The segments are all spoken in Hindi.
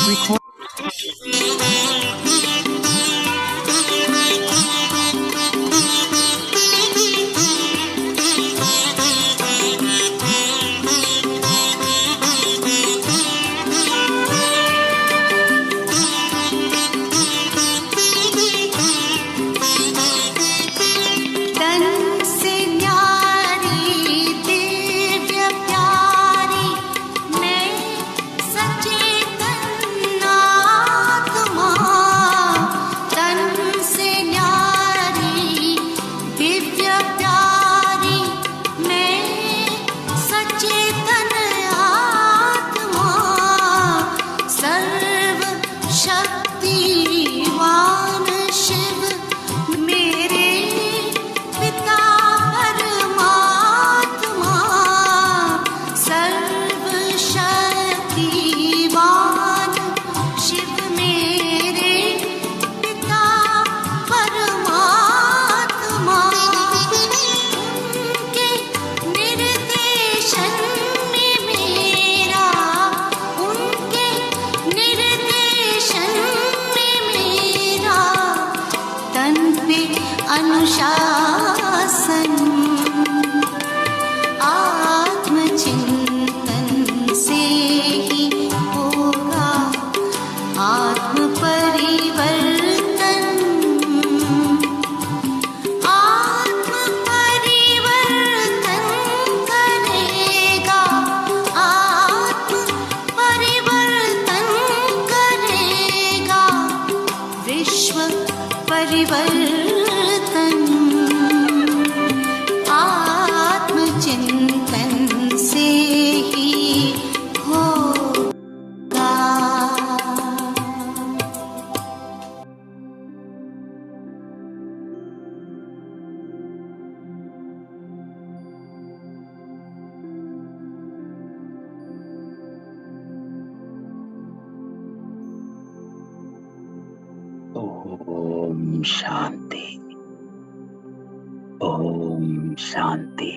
Record. अनुशासन आत्मचिंतन से ही होगा आत्म परिवर्तन। आत्म परिवर्तन करेगा, आत्म परिवर्तन करेगा विश्व परिवर्तन। आत्मचिंतन से ही होगा। ओम शांति, ओम शांति,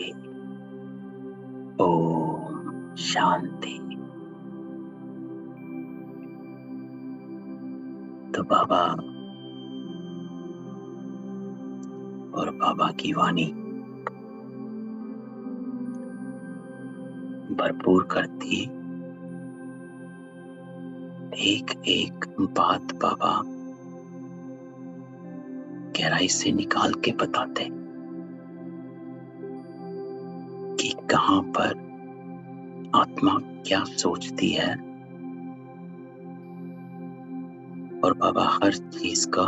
ओम शांति। तो बाबा और बाबा की वाणी भरपूर करती, एक एक बात बाबा गहराई से निकाल के बताते कि कहां पर आत्मा क्या सोचती है, और बाबा हर चीज का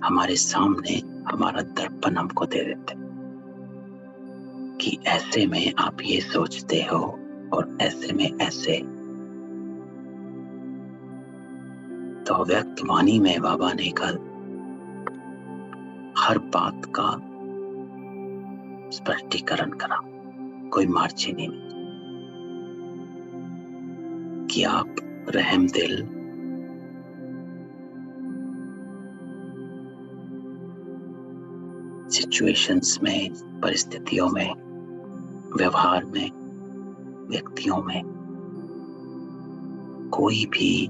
हमारे सामने हमारा दर्पण हमको दे देते कि ऐसे में आप ये सोचते हो और ऐसे में ऐसे। तो व्यक्त वाणी में बाबा ने कल हर बात का स्पष्टीकरण करा, कोई मार्जिन नहीं, कि आप रहम दिल सिचुएशंस में, परिस्थितियों में, व्यवहार में, व्यक्तियों में, कोई भी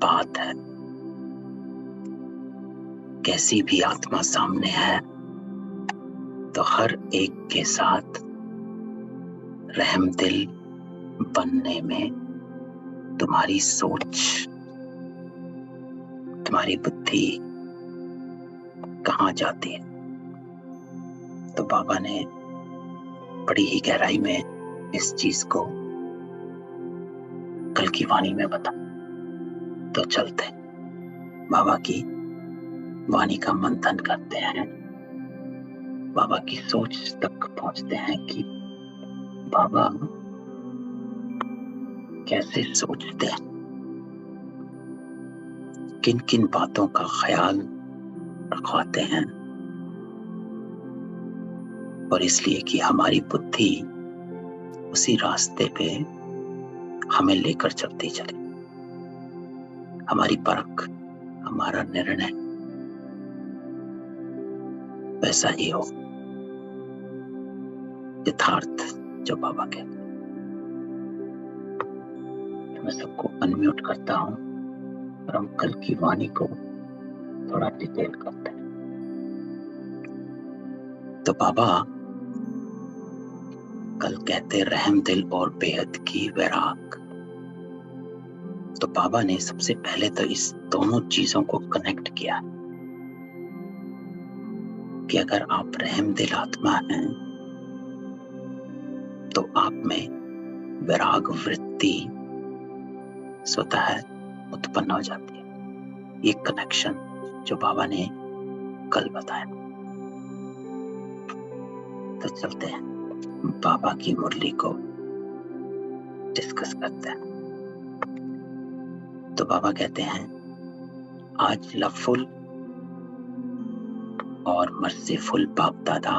बात है, कैसी भी आत्मा सामने है, तो हर एक के साथ रहम दिल बनने में तुम्हारी सोच, तुम्हारी बुद्धि कहाँ जाती है। तो बाबा ने बड़ी ही गहराई में इस चीज को कल की वाणी में बताया। तो चलते बाबा की वाणी का मंथन करते हैं, बाबा की सोच तक पहुंचते हैं कि बाबा कैसे सोचते हैं, किन किन बातों का ख्याल रखवाते हैं, और इसलिए कि हमारी बुद्धि उसी रास्ते पे हमें लेकर चलती चले, हमारी परख, हमारा निर्णय वैसा ही हो, यथार्थ जो बाबा कहते हैं। मैं सबको अनम्यूट करता हूँ और हम कल की वाणी को थोड़ा डिटेल करते हैं। तो बाबा कल कहते रहम दिल और बेहद की वैराग। तो बाबा ने सबसे पहले तो इस दोनों चीजों को कनेक्ट किया कि अगर आप रहम दिल आत्मा हैं तो आप में वैराग वृत्ति स्वतः उत्पन्न हो जाती है। ये कनेक्शन जो बाबा ने कल बताया। तो चलते हैं बाबा की मुरली को डिस्कस करते हैं। तो बाबा कहते हैं आज लवफुल और मर्सीफुल बाप दादा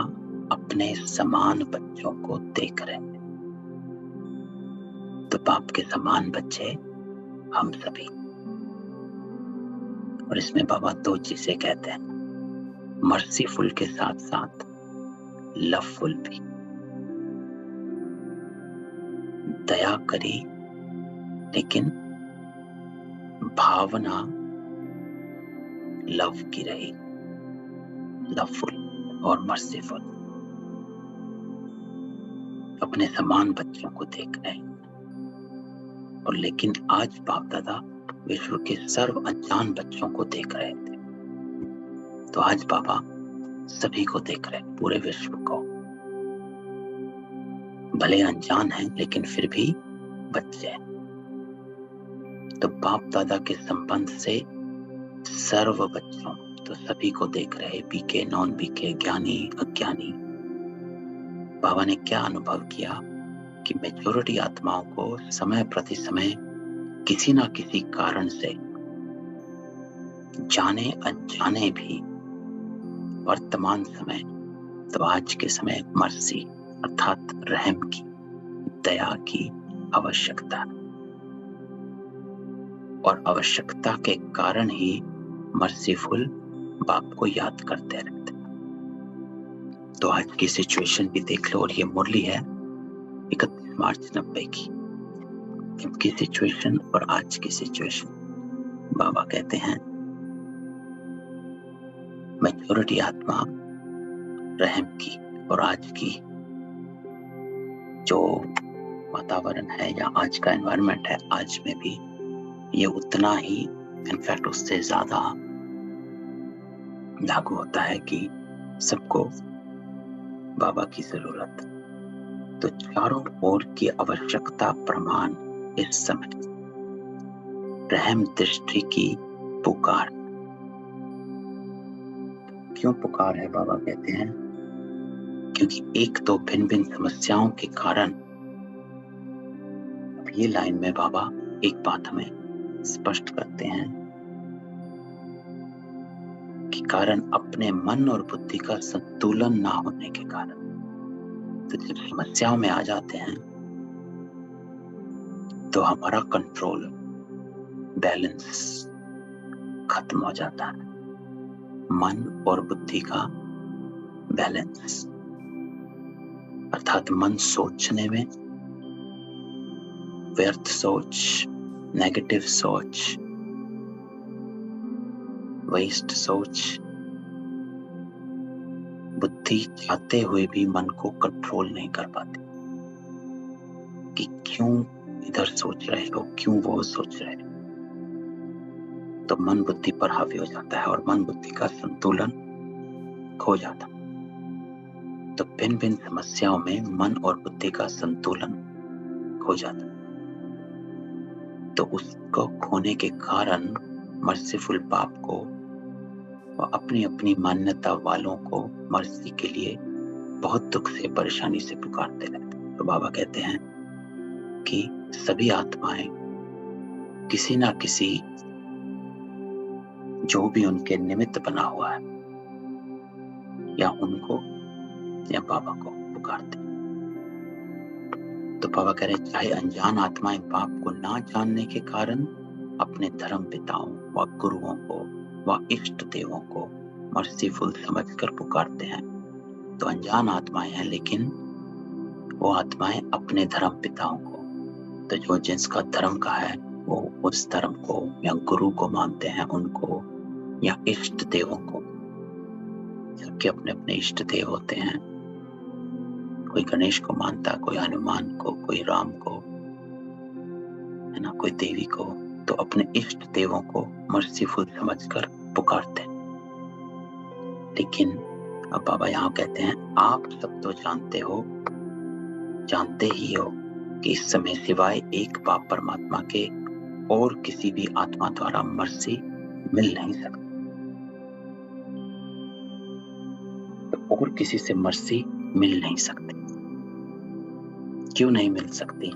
अपने समान बच्चों को देख रहे हैं। तो बाप के समान बच्चे हम सभी। और इसमें बाबा दो चीजें कहते हैं, मर्सीफुल के साथ साथ लवफुल भी। दया करी लेकिन भावना लव की रही, लवफुल और मर्सीफुल। अपने समान बच्चों को देख रहे हैं। और लेकिन आज बाप दादा विश्व के सर्व अनजान बच्चों को देख रहे थे। तो आज बाबा सभी को देख रहे हैं, पूरे विश्व को। भले अनजान हैं लेकिन फिर भी बच्चे हैं। तो बाप दादा के संबंध से सर्व बच्चों, तो सभी को देख रहे, बीके नॉन बीके, ज्ञानी अज्ञानी। बाबा ने क्या अनुभव किया कि मेजॉरिटी आत्माओं को समय प्रति समय किसी ना किसी कारण से, जाने अनजाने भी, वर्तमान समय तो आज के समय मर्सी अर्थात रहम की, दया की आवश्यकता। और आवश्यकता के कारण ही मर्सीफुल बाप को याद करते रहते। तो आज की सिचुएशन भी देख लो। और ये मुरली है 31 मार्च 90 की। अब की सिचुएशन और आज की सिचुएशन, बाबा कहते हैं मेजॉरिटी आत्मा रहम की, और आज की जो वातावरण है या आज का एनवायरनमेंट है, आज में भी ये उतना ही, इनफैक्ट उससे ज्यादा लागू होता है कि सबको बाबा की जरूरत। तो चारों ओर की आवश्यकता प्रमाण इस समय रहम दृष्टि की पुकार। क्यों पुकार है? बाबा कहते हैं क्योंकि एक तो भिन्न भिन्न समस्याओं के कारण। अब ये लाइन में बाबा एक बात हमें स्पष्ट करते हैं कि कारण अपने मन और बुद्धि का संतुलन ना होने के कारण। तो जब समस्याओं में आ जाते हैं तो हमारा कंट्रोल, बैलेंस खत्म हो जाता है। मन और बुद्धि का बैलेंस, अर्थात मन सोचने में, व्यर्थ सोच, नेगेटिव सोच, वेस्ट सोच, बुद्धि चाहते हुए भी मन को कंट्रोल नहीं कर पाती कि क्यों इधर सोच रहे हो, क्यों वो सोच रहे हो। तो मन बुद्धि पर हावी हो जाता है और मन बुद्धि का संतुलन खो जाता। तो भिन्न भिन्न समस्याओं में मन और बुद्धि का संतुलन खो जाता। तो उसको खोने के कारण मर्सीफुल बाप को और अपनी अपनी मान्यता वालों को मर्सी के लिए बहुत दुख से, परेशानी से पुकारते रहते। तो बाबा कहते हैं कि सभी आत्माएं किसी ना किसी, जो भी उनके निमित्त बना हुआ है, या उनको या बाबा को पुकारते। तो बाबा कह रहे चाहे अनजान आत्माएं बाप को ना जानने के कारण अपने धर्म पिताओं व गुरुओं को व इष्ट देवों को मर्सीफुल समझकर पुकारते हैं। तो अनजान आत्माएं हैं लेकिन वो आत्माएं अपने धर्म पिताओं को तो जो जिसका धर्म का है वो उस धर्म को या गुरु को मानते हैं, उनको या इष्ट देवों को। सबके अपने अपने इष्ट देव होते हैं। कोई गणेश को मानता, कोई हनुमान को, कोई राम को, है ना, कोई देवी को। तो अपने इष्ट देवों को मर्सीफुल समझकर पुकारते हैं। लेकिन अब बाबा यहाँ कहते हैं, आप सब तो जानते ही हो कि इस समय सिवाय एक बाप परमात्मा के और किसी भी आत्मा द्वारा मर्सी मिल नहीं सकती। तो और किसी से मर्सी मिल नहीं सकती। क्यों नहीं मिल सकती?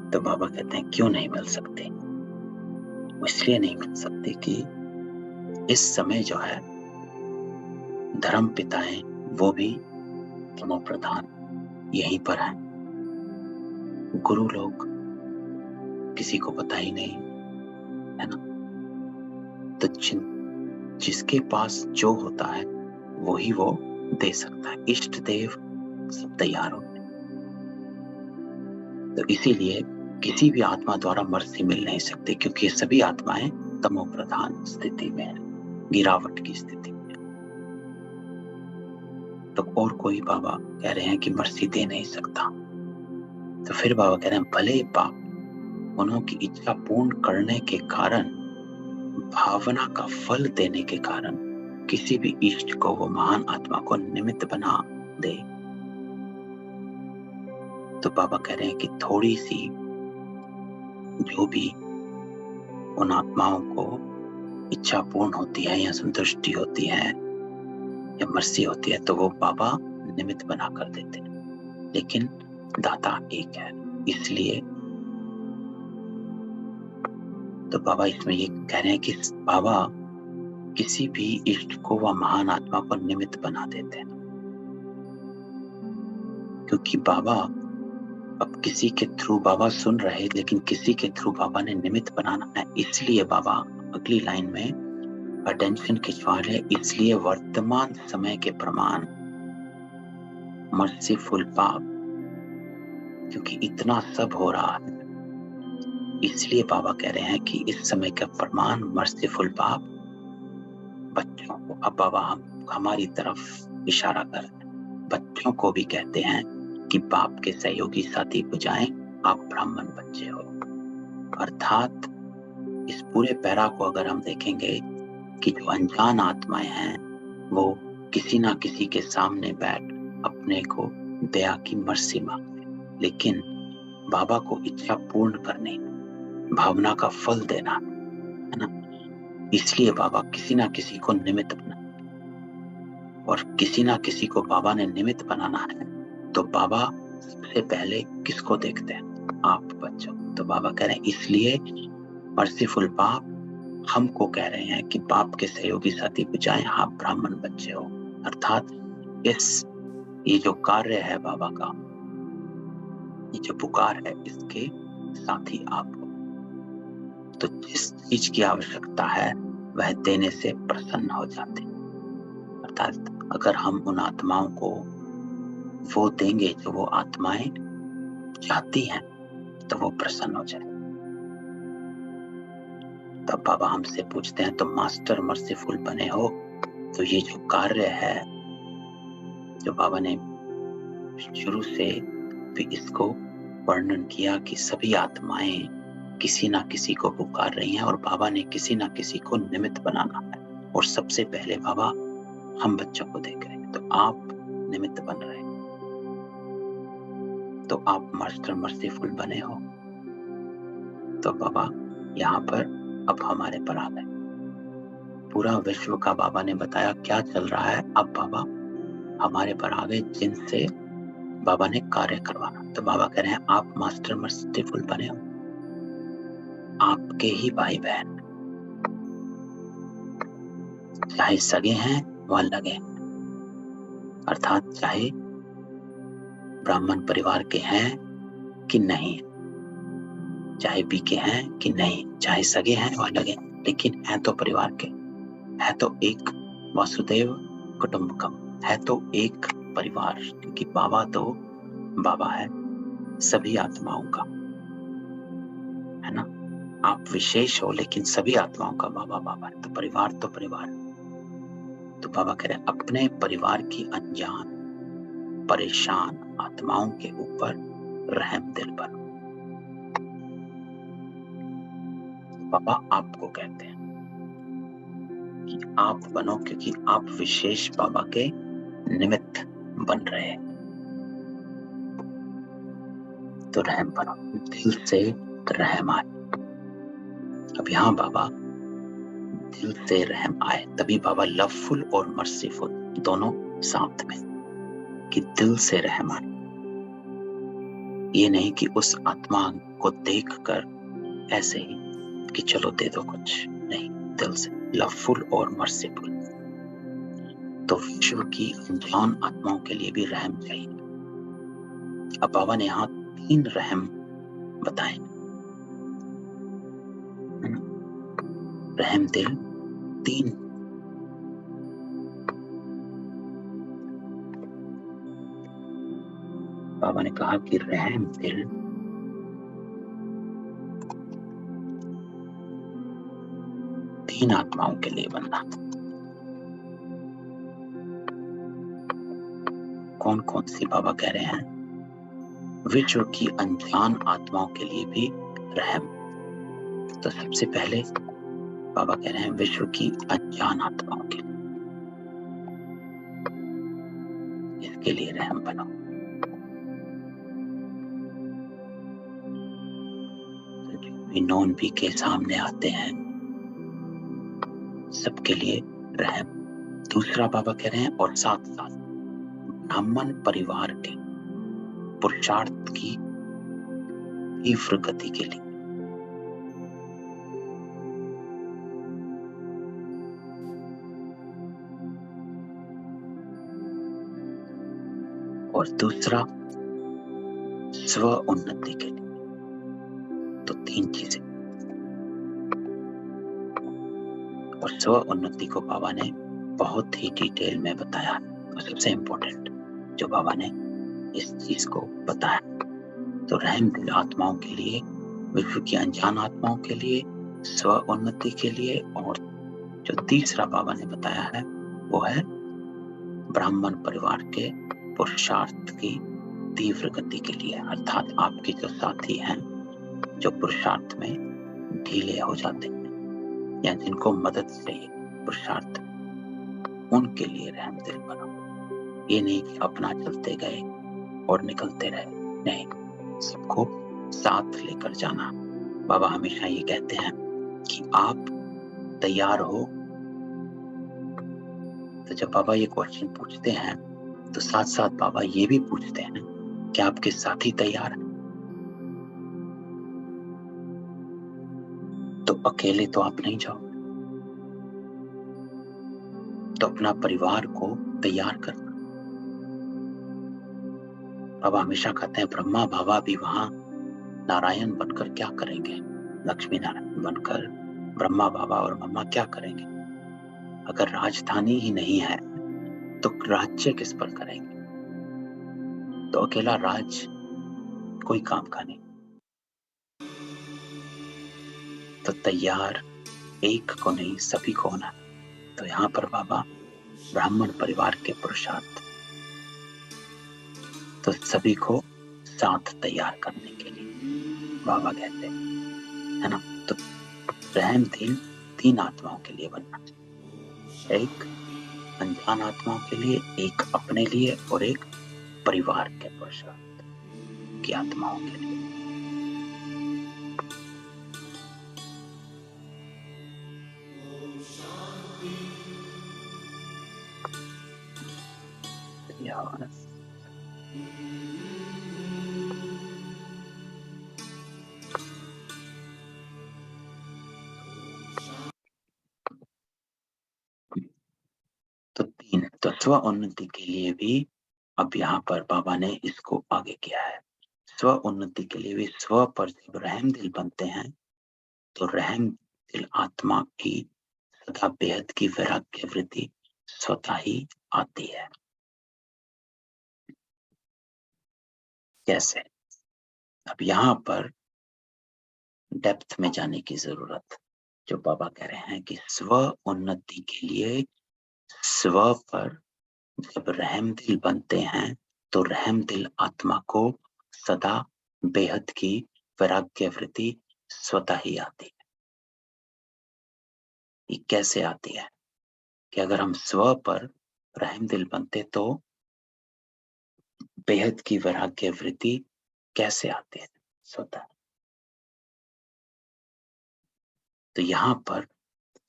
तो बाबा कहते हैं क्यों नहीं मिल सकती? इसलिए नहीं मिल सकती कि इस समय जो है धर्म पिताएं वो भी तमो प्रधान यहीं पर हैं। गुरु लोग किसी को पता ही नहीं, है ना। तो जिसके पास जो होता है वही वो दे सकता है। इष्ट देव सब तैयार होते हैं। तो इसीलिए किसी भी आत्मा द्वारा मर्सी मिल नहीं सकती, क्योंकि ये सभी आत्माएं तमो प्रधान स्थिति में है, गिरावट की स्थिति में। तो और कोई बाबा कह रहे हैं कि मर्सी दे नहीं सकता। तो फिर बाबा कह रहे हैं भले पाप उन्होंने इच्छा पूर्ण करने के कारण, भावना का फल देने के कारण किसी भी इष्ट को वो महान आत्मा को निमित्त बना दे। तो बाबा कह रहे हैं कि थोड़ी सी जो भी उन आत्माओं को इच्छा पूर्ण होती है या संतुष्टि होती है या मर्सी होती है, तो वो बाबा निमित्त बना कर देते हैं। लेकिन दाता एक है, इसलिए तो बाबा इसमें ये कह रहे हैं कि बाबा किसी भी इष्ट को व महान आत्मा को निमित्त बना देते हैं। क्योंकि बाबा अब किसी के थ्रू बाबा सुन रहे, लेकिन किसी के थ्रू बाबा ने निमित्त बनाना है। इसलिए बाबा अगली लाइन में अटेंशन खिंचवा रहे, इसलिए वर्तमान समय के प्रमाण मर्सीफुल पाप, क्योंकि इतना सब हो रहा है, इसलिए बाबा कह रहे हैं कि इस समय का प्रमाण मर्सीफुल पाप बच्चों को। अब बाबा हमारी तरफ इशारा कर रहे हैं, बच्चों को भी कहते हैं कि बाप के सहयोगी साथी बुझाएं, आप ब्राह्मण बच्चे हो। अर्थात इस पूरे पैरा को अगर हम देखेंगे कि जो अनजान आत्माएं हैं वो किसी ना किसी के सामने बैठ अपने को दया की मर्सी मांगते, लेकिन बाबा को इच्छा पूर्ण करने, भावना का फल देना, है ना, इसलिए बाबा किसी ना किसी को निमित्त बना, और किसी ना किसी को बाबा ने निमित्त बनाना है। तो बाबा सबसे पहले किसको देखते हैं? आप बच्चों। तो बाबा कह रहे हैं इसलिए मर्सीफुल बाप हमको कह रहे हैं कि बाप के सहयोगी साथी बुझाएं, आप ब्राह्मण बच्चे हो। अर्थात ये जो कार्य है बाबा का, ये जो पुकार है, इसके साथी आप हो। तो जिस चीज की आवश्यकता है वह देने से प्रसन्न हो जाते। अर्थात अगर हम उन आत्माओं को वो देंगे जो वो आत्माएं चाहती हैं, तो वो प्रसन्न हो जाए। तब बाबा हमसे पूछते हैं, तो मास्टर मर्सीफुल बने हो, तो ये जो कार्य है जो बाबा ने शुरू से भी इसको वर्णन किया कि सभी आत्माएं किसी ना किसी को पुकार रही हैं और बाबा ने किसी ना किसी को निमित्त बनाना है, और सबसे पहले बाबा हम बच्चों को देख रहे हैं। तो आप निमित्त बन रहे हैं, तो आप मास्टर मर्सीफुल बने हो। तो बाबा यहाँ पर अब हमारे पर आ गए। पूरा विश्व का बाबा ने बताया क्या चल रहा है, अब बाबा हमारे पर आ गए जिनसे बाबा ने कार्य करवाना। तो बाबा कह रहे हैं आप मास्टर मर्सीफुल बने हो, आपके ही भाई बहन, चाहे सगे हैं व लगे, अर्थात चाहे ब्राह्मण परिवार के हैं कि नहीं, चाहे बीके हैं कि नहीं, चाहे सगे हैं व लगे, लेकिन है तो परिवार के, है तो एक वसुदेव कुटुंबकम, है तो एक परिवार। क्योंकि बाबा तो बाबा है सभी आत्माओं का, है ना। आप विशेष हो लेकिन सभी आत्माओं का बाबा बाबा है। तो परिवार तो बाबा कह रहे हैं अपने परिवार की अनजान परेशान आत्माओं के ऊपर रहम दिल बनो। बाबा आपको कहते हैं कि आप बनो, क्योंकि आप विशेष बाबा के निमित्त बन रहे हैं। तो रहम बनो, दिल से रहम आए। अब यहाँ बाबा दिल से रहम आए, तभी बाबा लवफुल और मर्सीफुल दोनों साथ में, कि दिल से रहम आए। ये नहीं कि उस आत्मा को देखकर ऐसे ही कि चलो दे दो कुछ, नहीं, दिल से लवफुल और मर्सीफुल। तो विश्व की अनजान आत्माओं के लिए भी रहम चाहिए। अब बाबा ने यहाँ 3 रहम बताए, रहम दिल 3। बाबा ने कहा कि रहम दिल 3 आत्माओं के लिए बनना। कौन कौन सी बाबा कह रहे हैं? विश्व की अनजान आत्माओं के लिए भी रहम। तो सबसे पहले बाबा कह रहे हैं विश्व की अनजान आत्माओं के लिए, इसके लिए रहम बनो। तो जो भी नॉन भी के सामने आते हैं सबके लिए रहम। दूसरा बाबा कह रहे हैं और साथ साथ ब्राह्मण परिवार के पुरुषार्थ की तीव्र गति के लिए। और दूसरा स्व उन्नति के लिए। तो 3 चीजें। और स्व उन्नति को बाबा ने बहुत ही डिटेल में बताया। तो सबसे इंपॉर्टेंट जो बाबा ने इस चीज को बताया, तो रहम दिल आत्माओं के लिए, विश्व की अनजान आत्माओं के लिए, स्व उन्नति के लिए, और जो तीसरा बाबा ने बताया है वो है ब्राह्मण परिवार के पुरुषार्थ की तीव्र गति के लिए। अर्थात आपके जो साथी हैं जो पुरुषार्थ में ढीले हो जाते हैं या जिनको मदद चाहिए पुरुषार्थ, उनके लिए रहम दिल बनो। ये नहीं कि अपना चलते गए और निकलते रहे, नहीं, सबको साथ लेकर जाना। बाबा हमेशा ये कहते हैं कि आप तैयार हो। तो जब बाबा ये क्वेश्चन पूछते हैं तो साथ साथ बाबा ये भी पूछते हैं कि आपके साथी तैयार हैं? तो अकेले तो आप नहीं जाओ, तो अपना परिवार को तैयार करना। बाबा हमेशा कहते हैं ब्रह्मा बाबा भी वहां नारायण बनकर क्या करेंगे, लक्ष्मी नारायण बनकर ब्रह्मा बाबा और मम्मा क्या करेंगे? अगर राजधानी ही नहीं है तो राज्य किस पर करेंगे? तो अकेला राज कोई काम का नहीं। तो तैयार एक को नहीं सभी को होना। तो यहाँ पर बाबा ब्राह्मण परिवार के पुरुषार्थ, तो सभी को साथ तैयार करने के लिए बाबा कहते हैं, है ना। तो रहम दिल 3 आत्माओं के लिए बनना, एक अनजान आत्माओं के लिए, एक अपने लिए, और एक परिवार के पुरुषार्थ की आत्माओं के लिए। तो 3, तो स्व उन्नति के लिए भी अब यहाँ पर बाबा ने इसको आगे किया है। स्व उन्नति के लिए भी स्व पर जब रहम दिल बनते हैं तो रहम दिल आत्मा की सदा बेहद की वैराग्य वृद्धि स्वतः ही आती है। कैसे? अब यहाँ पर डेप्थ में जाने की जरूरत, जो बाबा कह रहे हैं कि स्व उन्नति के लिए स्व पर जब रहम दिल बनते हैं तो रहम दिल आत्मा को सदा बेहद की वैराग्य वृत्ति स्वतः ही आती है। ये कैसे आती है कि अगर हम स्व पर रहम दिल बनते तो बेहद की वैराग्य वृत्ति कैसे आती है स्वतः? तो यहाँ पर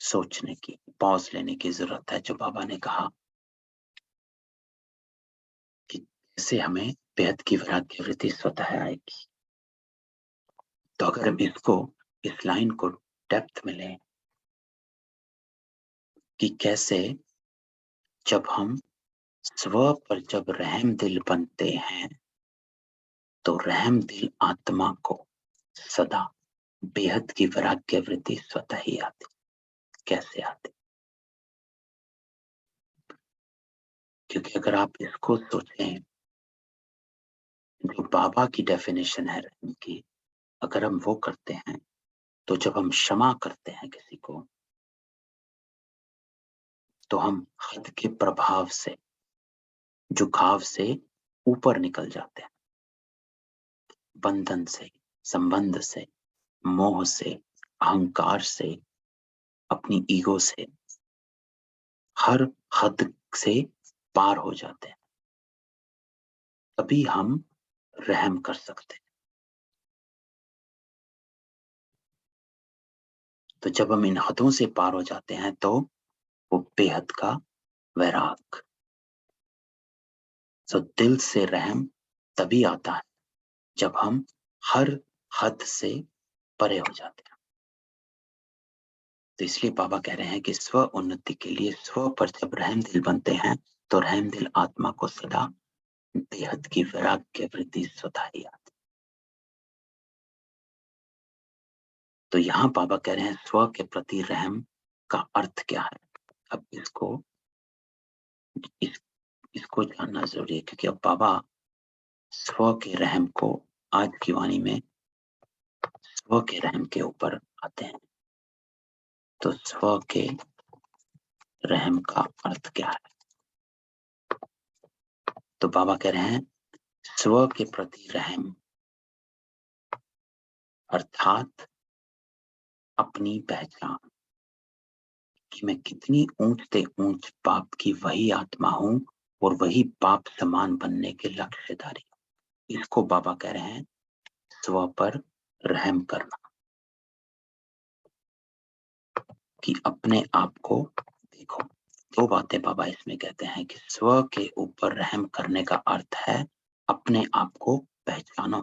सोचने की, पॉज लेने की जरूरत है। जो बाबा ने कहा कि कैसे हमें बेहद की वैराग्य वृत्ति स्वतः आएगी, तो अगर हम इसको, इस लाइन को डेप्थ में लें कि कैसे जब हम स्व पर जब रहम दिल बनते हैं तो रहम दिल आत्मा को सदा बेहद की वैराग्य वृत्ति स्वतः ही आती। कैसे आती? क्योंकि अगर आप इसको सोचें, जो बाबा की डेफिनेशन है रहम की, अगर हम वो करते हैं तो जब हम क्षमा करते हैं किसी को तो हम हद के प्रभाव से, झुकाव से ऊपर निकल जाते हैं, बंधन से, संबंध से, मोह से, अहंकार से, अपनी ईगो से, हर हद से पार हो जाते हैं। तभी हम रहम कर सकते हैं। तो जब हम इन हदों से पार हो जाते हैं तो वो बेहद का वैराग, तो दिल से रहम तभी आता है जब हम हर हद से परे हो जाते हैं। तो इसलिए बाबा कह रहे हैं कि स्व उन्नति के लिए स्व पर जब रहम दिल बनते हैं तो रहम दिल आत्मा को सदा बेहद की वैराग्य वृत्ति स्वतः ही आती। तो यहाँ बाबा कह रहे हैं स्व के प्रति रहम का अर्थ क्या है। अब इसको जानना जरूरी है, क्योंकि अब बाबा स्व के रहम को आज की वाणी में स्व के रहम के ऊपर आते हैं। तो स्व के रहम का अर्थ क्या है? तो बाबा कह रहे हैं स्व के प्रति रहम अर्थात अपनी पहचान कि मैं कितनी ऊंच से ऊंच पाप की वही आत्मा हूं और वही पाप समान बनने के लक्ष्यधारी। इसको बाबा कह रहे हैं स्व पर रहम करना, कि अपने आप को देखो। दो बातें बाबा इसमें कहते हैं कि स्व के ऊपर रहम करने का अर्थ है अपने आप को पहचानो।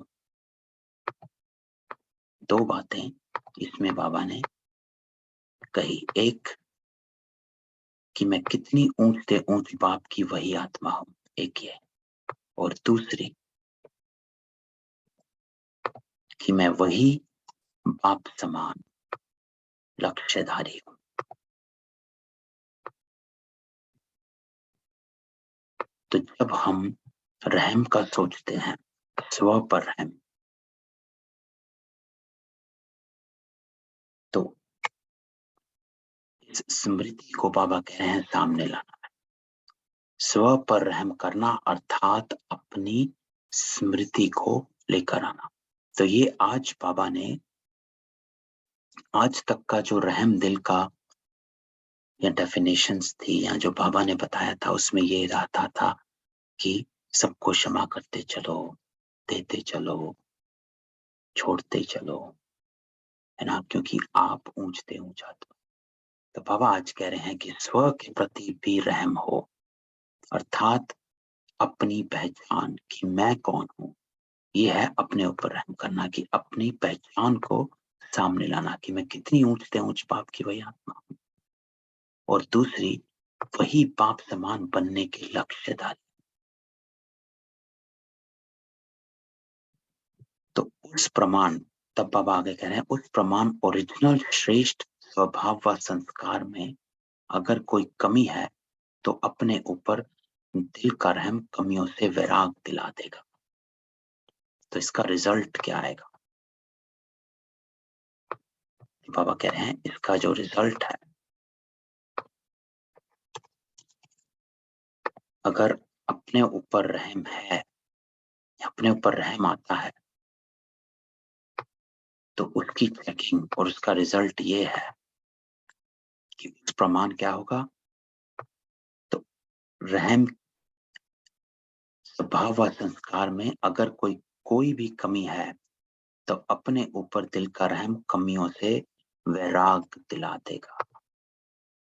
दो बातें इसमें बाबा ने कही, एक कि मैं कितनी ऊंच से ऊंच पाप की वही आत्मा हूं, एक ये, और दूसरी कि मैं वही बाप समान लक्ष्यधारी हूं। तो जब हम रहम का सोचते हैं, स्व पर रहम, तो इस स्मृति को बाबा कह रहे हैं सामने लाना है। स्व पर रहम करना अर्थात अपनी स्मृति को लेकर आना। तो ये आज बाबा ने, आज तक का जो रहम दिल का या डेफिनेशंस थी या जो बाबा ने बताया था, उसमें ये रहता था कि सबको क्षमा करते चलो, देते चलो, छोड़ते चलो, है ना, क्योंकि आप ऊंचते ऊंच आते। तो बाबा आज कह रहे हैं कि स्व के प्रति भी रहम हो, अर्थात अपनी पहचान कि मैं कौन हूं, ये है अपने ऊपर रहम करना, कि अपनी पहचान को सामने लाना कि मैं कितनी ऊंच से ऊंच पाप की वही आत्मा हूं, और दूसरी वही पाप समान बनने के लक्ष्यधारी। तो उस प्रमाण, तब बाबा आगे कह रहे हैं, उस प्रमाण ओरिजिनल श्रेष्ठ स्वभाव व संस्कार में अगर कोई कमी है तो अपने ऊपर दिल का रहम कमियों से वैराग दिला देगा। तो इसका रिजल्ट क्या आएगा? बाबा कह रहे हैं इसका जो रिजल्ट है, अगर अपने ऊपर रहम है या अपने ऊपर रहम आता है तो उसकी चेकिंग और उसका रिजल्ट ये है कि उस प्रमाण क्या होगा? तो रहम स्वभाव व संस्कार में अगर कोई भी कमी है तो अपने ऊपर दिल का रहम कमियों से वैराग दिला देगा।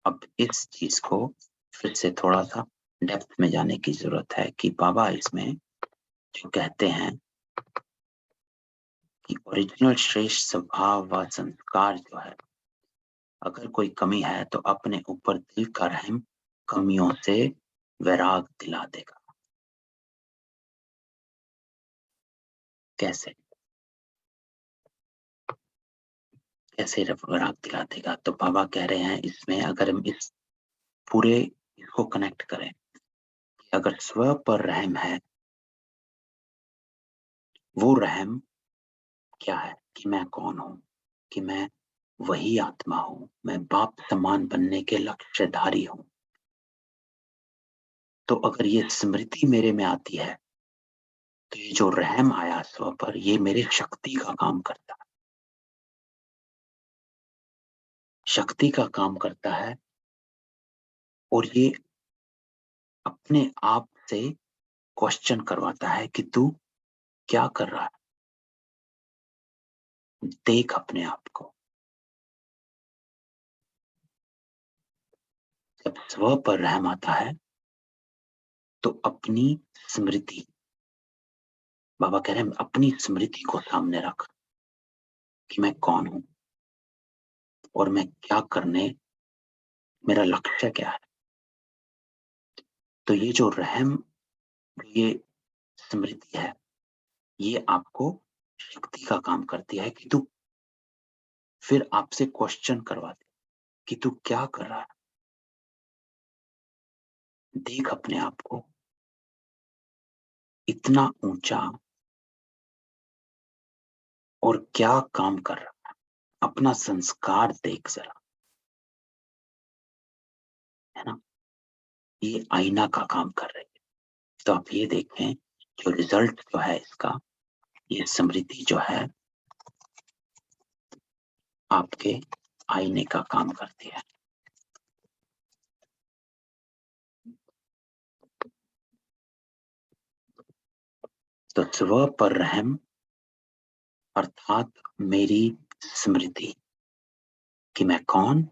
अब इस चीज को फिर से थोड़ा सा डेप्थ में जाने की जरूरत है कि बाबा इसमें जो कहते हैं कि ओरिजिनल श्रेष्ठ स्वभाव व संस्कार जो है, अगर कोई कमी है तो अपने ऊपर दिल का रहम कमियों से वैराग दिला देगा। कैसे कैसे वैराग दिला देगा? तो बाबा कह रहे हैं इसमें अगर हम इस पूरे इसको कनेक्ट करें कि अगर स्व पर रहम है, वो रहम क्या है कि मैं कौन हूं, कि मैं वही आत्मा हूं, मैं बाप समान बनने के लक्ष्यधारी हूं। तो अगर ये स्मृति मेरे में आती है तो ये जो रहम आया स्व पर, ये मेरे शक्ति का काम करता है, शक्ति का काम करता है। और ये अपने आप से क्वेश्चन करवाता है कि तू क्या कर रहा है, देख अपने आप को। जब स्व पर रहम आता है तो अपनी स्मृति, बाबा कह रहे हैं अपनी स्मृति को सामने रख कि मैं कौन हूं और मैं क्या करने, मेरा लक्ष्य क्या है। तो ये जो रहम, ये स्मृति है, ये आपको शक्ति का काम करती है कि तू फिर आपसे क्वेश्चन करवाते कि तू क्या कर रहा है, देख अपने आप को। इतना ऊंचा और क्या काम कर रहा है, अपना संस्कार देख जरा, है ना? ये आईना का काम कर रहे हैं। तो आप ये देखें जो रिजल्ट जो है इसका, ये स्मृति जो है आपके आईने का काम करती है। तो स्व पर रहम अर्थात मेरी स्मृति कि मैं कौन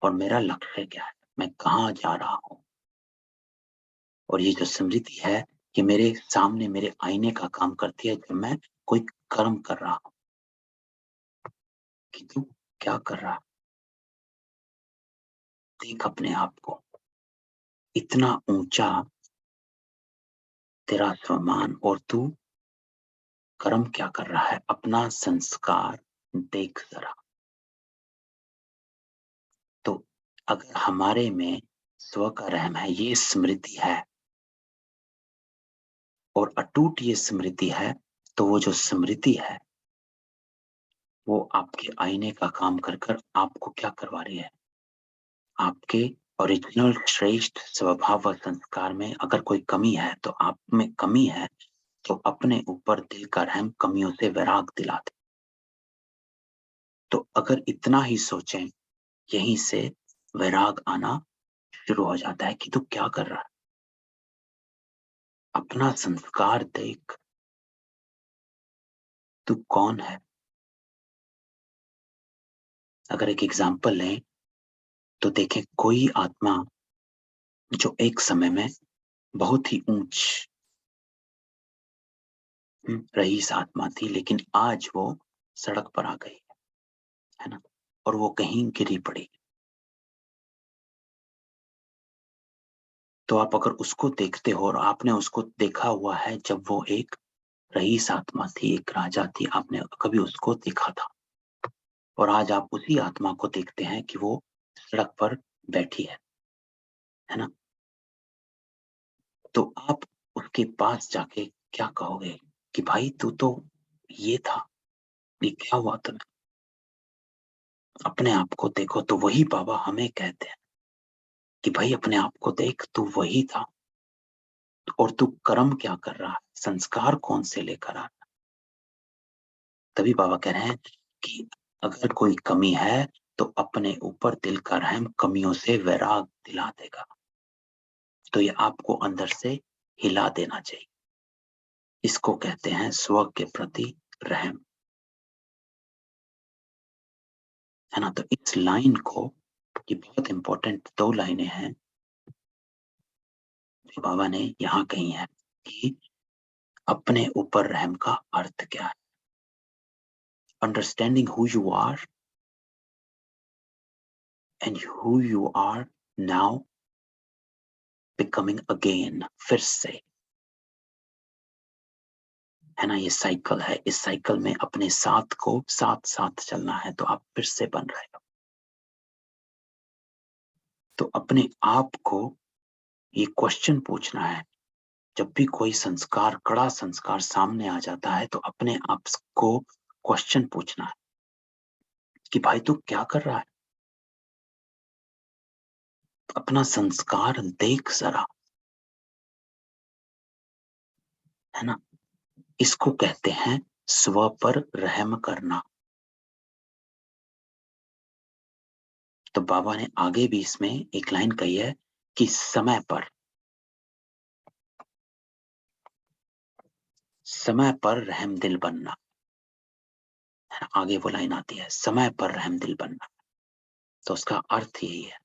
और मेरा लक्ष्य क्या है, मैं कहाँ जा रहा हूं। और ये जो स्मृति है ये मेरे सामने मेरे आईने का काम करती है जब मैं कोई कर्म कर रहा हूं कि तू क्या कर रहा है, देख अपने आप को। इतना ऊंचा तेरा स्वमान और तू कर्म क्या कर रहा है, अपना संस्कार देख जरा। तो अगर हमारे में स्व का रहम है, ये स्मृति है और अटूट ये स्मृति है, तो वो जो स्मृति है वो आपके आईने का काम कर कर आपको क्या करवा रही है, आपके ओरिजिनल श्रेष्ठ स्वभाव व संस्कार में अगर कोई कमी है तो आप में कमी है, तो अपने ऊपर दिल का रहम कमियों से वैराग दिला दे। तो अगर इतना ही सोचें, यहीं से वैराग आना शुरू हो जाता है कि तू क्या कर रहा है, अपना संस्कार देख, तू कौन है। अगर एक एग्जाम्पल लें तो देखें कोई आत्मा जो एक समय में बहुत ही ऊंच रईस आत्मा थी, लेकिन आज वो सड़क पर आ गई है ना, और वो कहीं गिरी पड़ी। तो आप अगर उसको देखते हो और आपने उसको देखा हुआ है जब वो एक रईस आत्मा थी, एक राजा थी, आपने कभी उसको देखा था, और आज आप उसी आत्मा को देखते हैं कि वो सड़क पर बैठी है ना, तो आप उसके पास जाके क्या कहोगे कि भाई तू तो ये था, ये क्या हुआ तुम्हें? अपने आप को देखो। तो वही बाबा हमें कहते हैं कि भाई अपने आप को देख, तू वही था, और तू कर्म क्या कर रहा है, संस्कार कौन से लेकर आ रहा है। तभी बाबा कह रहे हैं कि अगर कोई कमी है तो अपने ऊपर दिल का रहम कमियों से वैराग दिला देगा। तो ये आपको अंदर से हिला देना चाहिए। इसको कहते हैं स्व के प्रति रहम, है ना। तो इस लाइन को, ये बहुत इंपॉर्टेंट 2 लाइनें हैं जो बाबा ने यहाँ कही है कि अपने ऊपर रहम का अर्थ क्या है। Understanding who you are and who you are now becoming again, फिर से, है ना। ये साइकिल है, इस साइकिल में अपने साथ को साथ साथ चलना है, तो आप फिर से बन रहे हो। तो अपने आप को ये क्वेश्चन पूछना है, जब भी कोई संस्कार, कड़ा संस्कार सामने आ जाता है, तो अपने आप को क्वेश्चन पूछना है कि भाई तू क्या कर रहा है, अपना संस्कार देख जरा, है ना। इसको कहते हैं स्व पर रहम करना। तो बाबा ने आगे भी इसमें एक लाइन कही है कि समय पर रहम दिल बनना, है ना? आगे वो लाइन आती है, समय पर रहम दिल बनना। तो उसका अर्थ यही है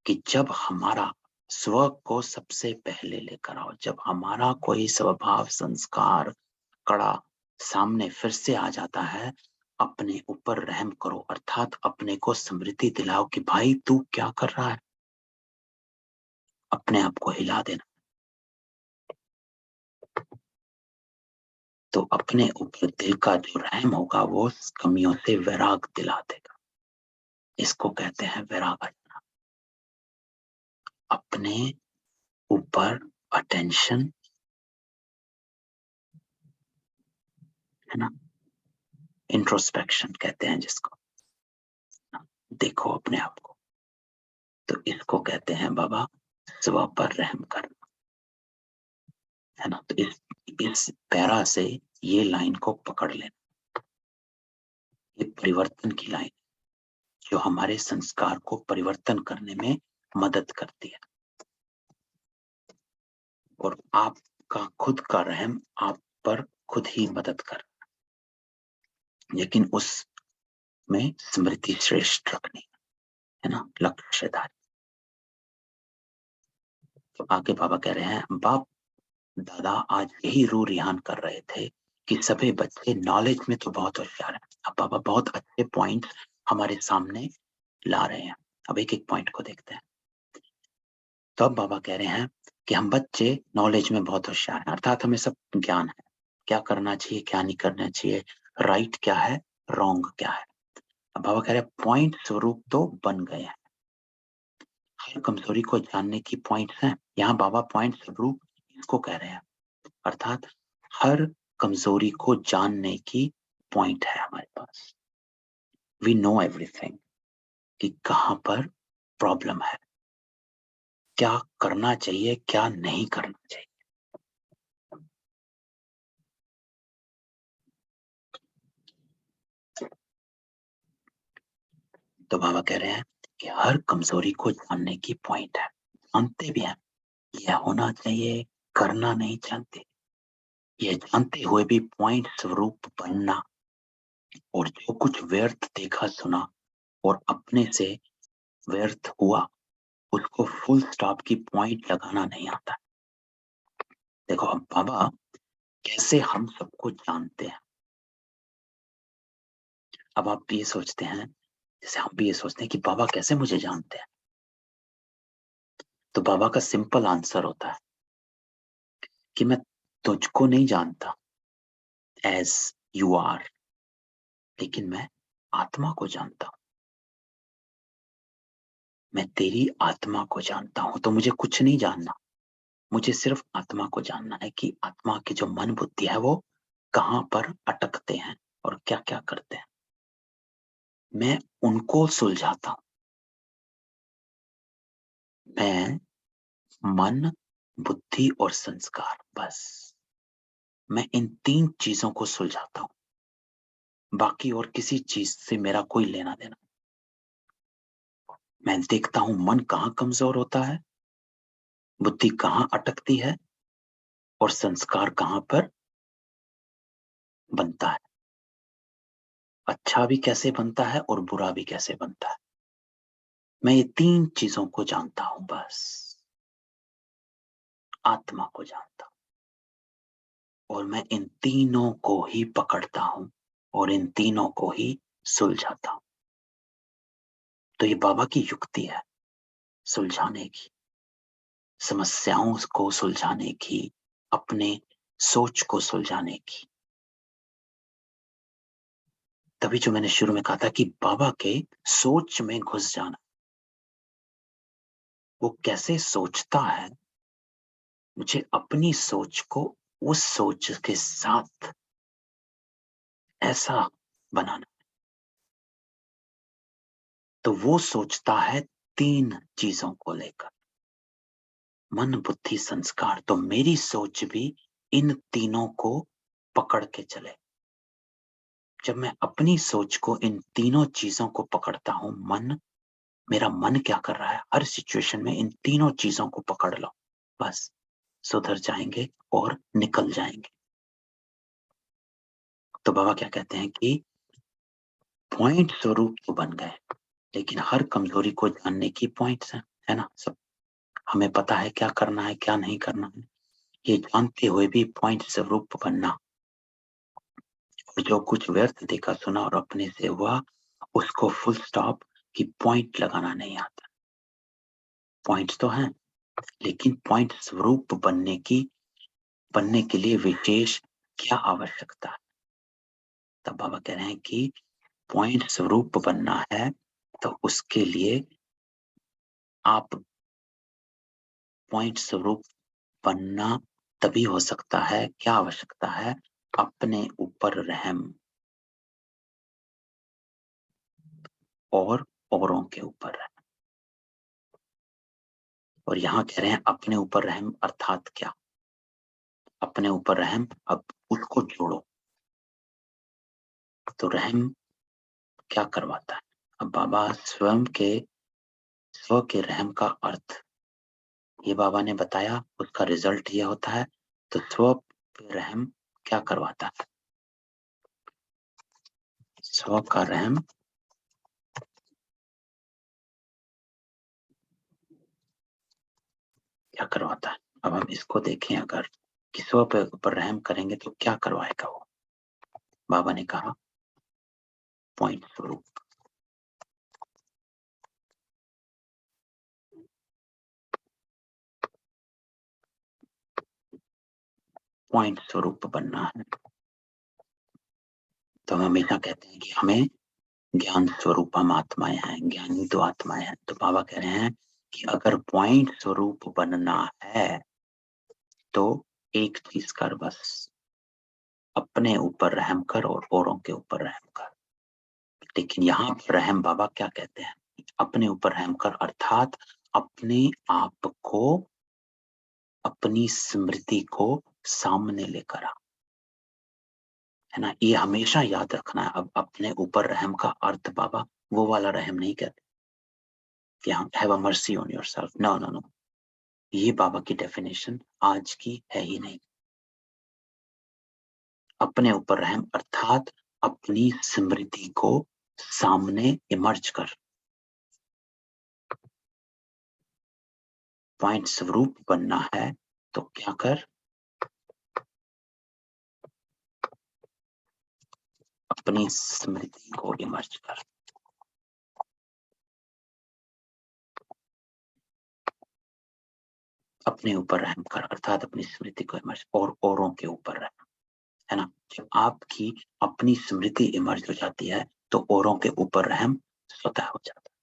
कि जब हमारा स्व को सबसे पहले लेकर आओ, जब हमारा कोई स्वभाव, संस्कार, कड़ा सामने फिर से आ जाता है, अपने ऊपर रहम करो, अर्थात अपने को स्मृति दिलाओ कि भाई तू क्या कर रहा है, अपने आप को हिला देना। तो अपने ऊपर दिल का जो रहम होगा वो कमियों से वैराग दिला देगा। इसको कहते हैं वैराग। अपने ऊपर अटेंशन, है ना, इंट्रोस्पेक्शन कहते हैं जिसको, देखो अपने आप को। तो इसको कहते हैं बाबा स्व पर रहम करना, है ना। तो इस पैरा से ये लाइन को पकड़ लेना, ये परिवर्तन की लाइन जो हमारे संस्कार को परिवर्तन करने में मदद करती है। और आपका खुद का रहम आप पर खुद ही मदद कर, लेकिन उसमें स्मृति श्रेष्ठ रखनी, है ना, लक्ष्यधारी। तो आगे बाबा कह रहे हैं, बाप दादा आज यही रू रिहान कर रहे थे कि सभी बच्चे नॉलेज में तो बहुत होशियार हैं। अब बाबा बहुत अच्छे पॉइंट हमारे सामने ला रहे हैं। अब एक एक पॉइंट को देखते हैं। तो अब बाबा कह रहे हैं कि हम बच्चे नॉलेज में बहुत होशियार हैं, अर्थात हमें सब ज्ञान है, क्या करना चाहिए, क्या नहीं करना चाहिए, राइट क्या है, रॉन्ग क्या है। अब बाबा कह रहे हैं पॉइंट स्वरूप तो बन गए हैं, हर कमजोरी को जानने की पॉइंट्स हैं। यहाँ बाबा पॉइंट स्वरूप इसको कह रहे हैं, अर्थात हर कमजोरी को जानने की पॉइंट है हमारे पास। वी नो एवरीथिंग कि कहाँ पर प्रॉब्लम है, क्या करना चाहिए, क्या नहीं करना चाहिए। तो बाबा कह रहे हैं कि हर कमजोरी को जानने की पॉइंट है, जानते भी हैं यह होना चाहिए, करना नहीं जानते, ये जानते हुए भी पॉइंट स्वरूप बनना, और जो कुछ व्यर्थ देखा सुना और अपने से व्यर्थ हुआ उसको फुल स्टॉप की पॉइंट लगाना नहीं आता। देखो अब बाबा कैसे हम सबको जानते हैं। अब आप ये सोचते हैं, जैसे हम भी ये सोचते हैं कि बाबा कैसे मुझे जानते हैं। तो बाबा का सिंपल आंसर होता है कि मैं तुझको नहीं जानता एज यू आर, लेकिन मैं आत्मा को जानता हूं। मैं तेरी आत्मा को जानता हूं, तो मुझे कुछ नहीं जानना, मुझे सिर्फ आत्मा को जानना है कि आत्मा की जो मन बुद्धि है वो कहां पर अटकते हैं और क्या क्या करते हैं, मैं उनको सुलझाता हूं। मैं मन, बुद्धि और संस्कार, बस मैं इन 3 चीजों को सुलझाता हूं। बाकी और किसी चीज से मेरा कोई लेना देना। मैं देखता हूं मन कहां कमजोर होता है, बुद्धि कहां अटकती है और संस्कार कहां पर बनता है, अच्छा भी कैसे बनता है और बुरा भी कैसे बनता है। मैं ये 3 चीजों को जानता हूं, बस आत्मा को जानता हूं, और मैं इन तीनों को ही पकड़ता हूं और इन तीनों को ही सुलझाता हूं। तो ये बाबा की युक्ति है सुलझाने की, समस्याओं को सुलझाने की, अपने सोच को सुलझाने की। तभी जो मैंने शुरू में कहा था कि बाबा के सोच में घुस जाना, वो कैसे सोचता है, मुझे अपनी सोच को उस सोच के साथ ऐसा बनाना। तो वो सोचता है 3 चीजों को लेकर, मन, बुद्धि, संस्कार। तो मेरी सोच भी इन तीनों को पकड़ के चले। जब मैं अपनी सोच को इन तीनों चीजों को पकड़ता हूं, मेरा मन क्या कर रहा है, हर सिचुएशन में इन तीनों चीजों को पकड़ लो, बस सुधर जाएंगे और निकल जाएंगे। तो बाबा क्या कहते हैं कि पॉइंट स्वरूप तो बन गए, लेकिन हर कमजोरी को जानने की पॉइंट्स हैं, है ना सब। हमें पता है क्या करना है, क्या नहीं करना है। ये जानते हुए भी पॉइंट स्वरूप बनना, और जो कुछ व्यर्थ देखा सुना और अपने से हुआ, उसको फुल स्टॉप की पॉइंट लगाना नहीं आता। पॉइंट्स तो हैं, लेकिन पॉइंट स्वरूप बनने के लिए विशेष क्या आवश्यकता है। तब बाबा कह रहे हैं कि पॉइंट स्वरूप बनना है, तो उसके लिए आप पॉइंट स्वरूप बनना तभी हो सकता है, क्या आवश्यकता है, अपने ऊपर रहम और औरों के ऊपर रहम। और यहाँ कह रहे हैं अपने ऊपर रहम अर्थात क्या, अपने ऊपर रहम, अब उसको जोड़ो। तो रहम क्या करवाता है, अब बाबा स्व के रहम का अर्थ ये बाबा ने बताया, उसका रिजल्ट ये होता है। तो स्व पे रहम क्या करवाता है, स्व का रहम क्या करवाता है। अब हम इसको देखें, अगर कि स्व पे ऊपर रहम करेंगे तो क्या करवाएगा वो। बाबा ने कहा पॉइंट स्वरूप। पॉइंट स्वरूप बनना है। तो हम हमेशा कहते हैं कि हमें ज्ञान स्वरूप, हम आत्माएं हैं, ज्ञानी तो आत्माएं हैं। तो बाबा कह रहे हैं कि अगर पॉइंट स्वरूप बनना है तो एक चीज कर, बस अपने ऊपर रहम कर और औरों के ऊपर रहम कर। लेकिन यहाँ पर रहम बाबा क्या कहते हैं, अपने ऊपर रहम कर अर्थात अपने आप को, अपनी स्मृति को सामने लेकर आ, है ना। ये हमेशा याद रखना है। अब अपने ऊपर रहम का अर्थ बाबा वो वाला रहम नहीं कहते कि हम have a mercy on yourself, no no no. ये बाबा की डेफिनेशन आज की है ही नहीं। अपने ऊपर रहम अर्थात अपनी स्मृति को सामने इमर्ज कर, पॉइंट स्वरूप बनना है। तो क्या कर, अपनी स्मृति को इमर्ज कर। अपने ऊपर रहम कर अर्थात अपनी स्मृति को इमर्ज, और औरों के ऊपर रहम, है ना। जब आपकी अपनी स्मृति इमर्ज हो जाती है तो औरों के ऊपर रहम स्वतः हो जाता है,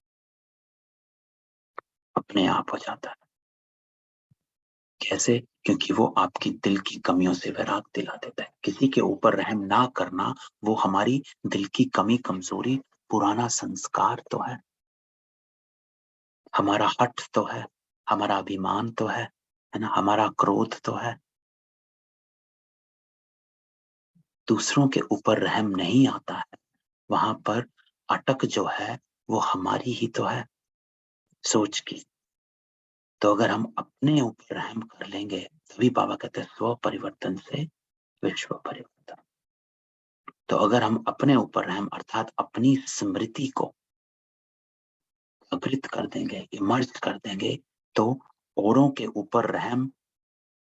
अपने आप हो जाता है। कैसे, क्योंकि वो आपकी दिल की कमियों से वैराग दिला देता है। किसी के ऊपर रहम ना करना वो हमारी दिल की कमी कमजोरी पुराना संस्कार तो है, हमारा हठ तो है, हमारा अभिमान तो है ना, हमारा क्रोध तो है। दूसरों के ऊपर रहम नहीं आता है, वहां पर अटक जो है वो हमारी ही तो है सोच की। तो अगर हम अपने ऊपर रहम कर लेंगे तभी बाबा कहते हैं स्व परिवर्तन से विश्व परिवर्तन। तो अगर हम अपने ऊपर रहम अर्थात अपनी स्मृति को जागृत कर देंगे, इमर्ज कर देंगे, तो औरों के ऊपर रहम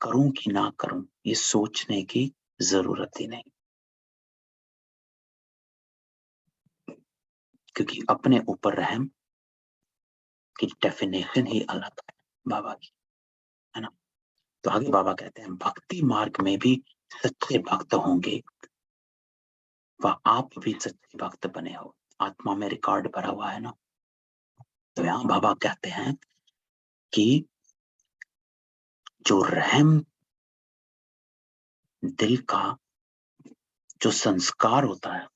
करूं कि ना करूं ये सोचने की जरूरत ही नहीं, क्योंकि अपने ऊपर रहम की डेफिनेशन ही अलग है बाबा की, है ना। तो आगे बाबा कहते हैं भक्ति मार्ग में भी सच्चे भक्त होंगे व आप भी सच्चे भक्त बने हो। आत्मा में रिकॉर्ड भरा हुआ है ना। तो यहाँ बाबा कहते हैं कि जो रहम दिल का जो संस्कार होता है,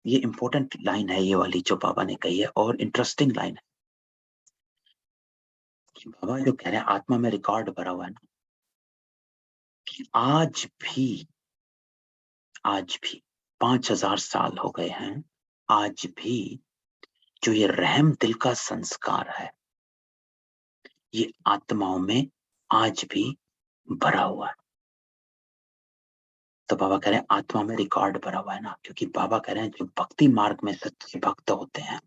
ये इंपॉर्टेंट लाइन है ये वाली जो बाबा ने कही है, और इंटरेस्टिंग लाइन है कि बाबा जो कह रहे हैं आत्मा में रिकॉर्ड भरा हुआ है ना, कि आज भी 5000 साल हो गए हैं, आज भी जो ये रहम दिल का संस्कार है ये आत्माओं में आज भी भरा हुआ है। तो बाबा कह रहे हैं आत्मा में रिकॉर्ड भरा हुआ है ना, क्योंकि बाबा कह रहे हैं जो भक्ति मार्ग में सच्चे भक्त होते हैं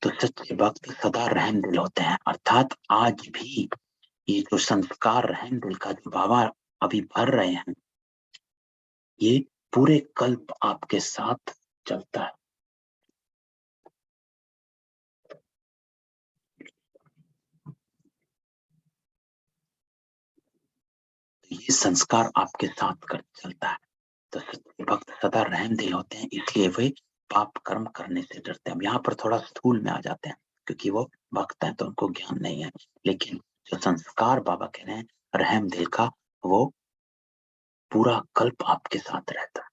तो सच्चे भक्त सदा रहम दिल होते हैं, अर्थात आज भी ये जो संस्कार रहम दिल का जो बाबा अभी भर रहे हैं ये पूरे कल्प आपके साथ चलता है। ये संस्कार आपके साथ कर चलता है। तो सच्चे भक्त सदा रहम दिल होते हैं, इसलिए वे पाप कर्म करने से डरते हैं। हम यहाँ पर थोड़ा स्थूल में आ जाते हैं क्योंकि वो भक्त हैं तो उनको ज्ञान नहीं है, लेकिन जो संस्कार बाबा कह रहे हैं रहम दिल का वो पूरा कल्प आपके साथ रहता है।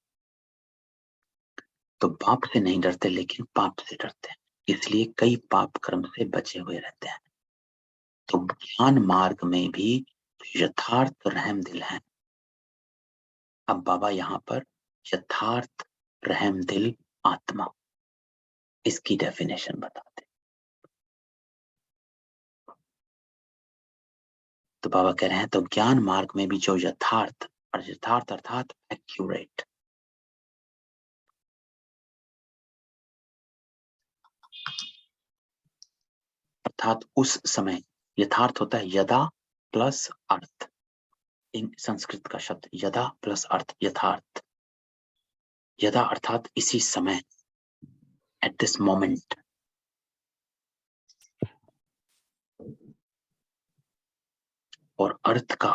तो पाप से नहीं डरते लेकिन पाप से डरते हैं, इसलिए कई पाप कर्म से बचे हुए रहते हैं। तो ज्ञान मार्ग में भी यथार्थ रहम दिल है। अब बाबा यहाँ पर यथार्थ रहम दिल आत्मा इसकी डेफिनेशन बताते। तो बाबा कह रहे हैं तो ज्ञान मार्ग में भी जो यथार्थ, और यथार्थ अर्थात एक्यूरेट, अर्थात उस समय, यथार्थ होता है यदा प्लस अर्थ, इन संस्कृत का शब्द यदा प्लस अर्थ यथार्थ। यदा अर्थात इसी समय, एट दिस मोमेंट, और अर्थ का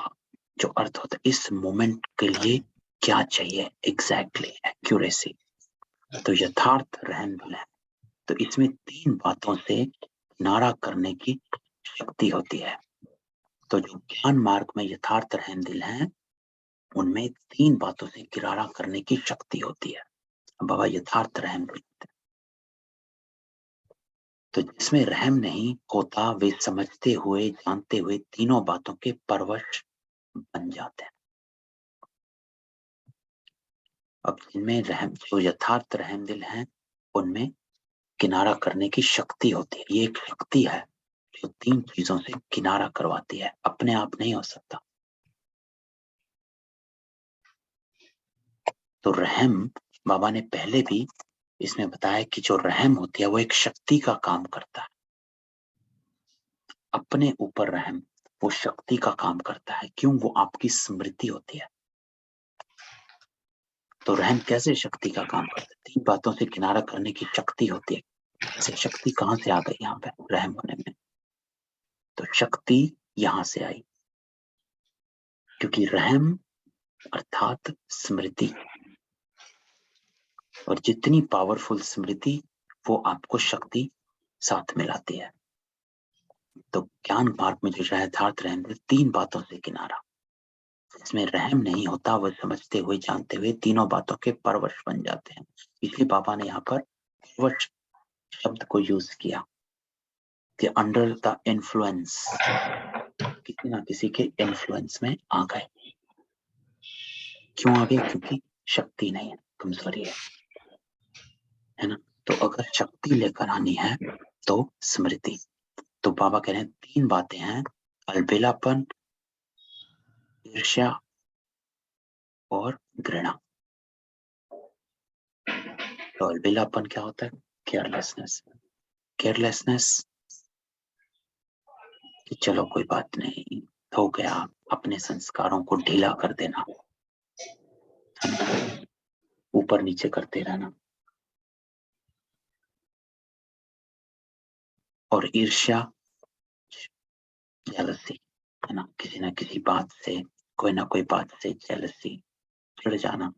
जो अर्थ होता है इस मोमेंट के लिए क्या चाहिए एग्जैक्टली एक्यूरेसी। तो यथार्थ रहम दिल है, तो इसमें 3 बातों से नारा करने की शक्ति होती है। तो जो ज्ञान मार्ग में यथार्थ रहम दिल है उनमें 3 बातों से किरारा करने की शक्ति होती है। बाबा यथार्थ रहम दिल, तो जिसमें रहम नहीं होता वे समझते हुए जानते हुए तीनों बातों के परवश बन जाते हैं। अब जिनमें रहम, जो यथार्थ रहम दिल है उनमें किनारा करने की शक्ति होती है। ये एक शक्ति है जो 3 चीजों से किनारा करवाती है, अपने आप नहीं हो सकता। तो रहम बाबा ने पहले भी इसमें बताया कि जो रहम होती है वो एक शक्ति का काम करता है। अपने ऊपर रहम वो शक्ति का काम करता है, क्यों? वो आपकी स्मृति होती है। तो रहम कैसे शक्ति का काम करता है? 3 बातों से किनारा करने की शक्ति होती है। ऐसे शक्ति कहाँ से आ गई यहाँ पे रहम होने में? तो शक्ति यहां से आई क्योंकि रहम अर्थात स्मृति, और जितनी पावरफुल स्मृति वो आपको शक्ति साथ मिलाती है। तो ज्ञान मार्ग में जो यथार्थ रहम 3 बातों से किनारा, इसमें रहम नहीं होता, वो समझते हुए जानते हुए तीनों बातों के परवश बन जाते हैं। इसलिए बाबा ने यहाँ पर परवश शब्द को यूज किया कि अंडर द इन्फ्लुएंस, किसी ना किसी के इन्फ्लुएंस में आ गए। क्यों आ गए? क्योंकि शक्ति नहीं है, कमजोरी है ना। तो अगर शक्ति लेकर आनी है तो स्मृति। तो बाबा कह रहे हैं 3 बातें हैं, अलबेलापन, ईर्ष्या और घृणा। तो अलबेलापन क्या होता है? केयरलेसनेस। केयरलेसनेस कि चलो कोई बात नहीं, हो गया, अपने संस्कारों को ढीला कर देना, ऊपर नीचे करते रहना। और ईर्ष्या, जेलसी, है ना, किसी ना किसी बात से, कोई ना कोई बात से जेलसी, चिढ़ जाना,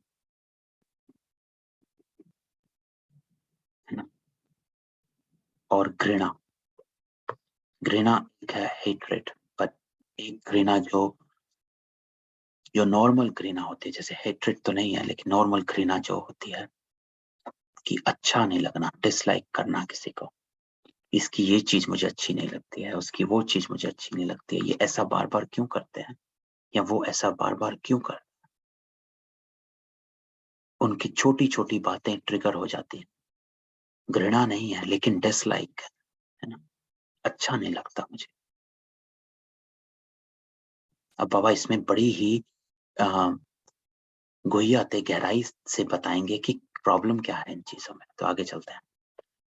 है ना। और घृणा, घृणा एक है हेट्रेड, पर एक घृणा जो नॉर्मल घृणा होती है, जैसे हेट्रेड तो नहीं है, लेकिन नॉर्मल घृणा जो होती है कि अच्छा नहीं लगना, डिसलाइक करना किसी को, इसकी ये चीज मुझे अच्छी नहीं लगती है, उसकी वो चीज मुझे अच्छी नहीं लगती है, ये ऐसा बार बार क्यों करते हैं, या वो ऐसा बार बार क्यों कर, उनकी छोटी छोटी बातें ट्रिगर हो जाती हैं। घृणा नहीं है लेकिन डिसलाइक है ना, अच्छा नहीं लगता मुझे। अब बाबा इसमें बड़ी ही गोहियाते गहराई से बताएंगे कि प्रॉब्लम क्या है इन चीजों में। तो आगे चलते हैं।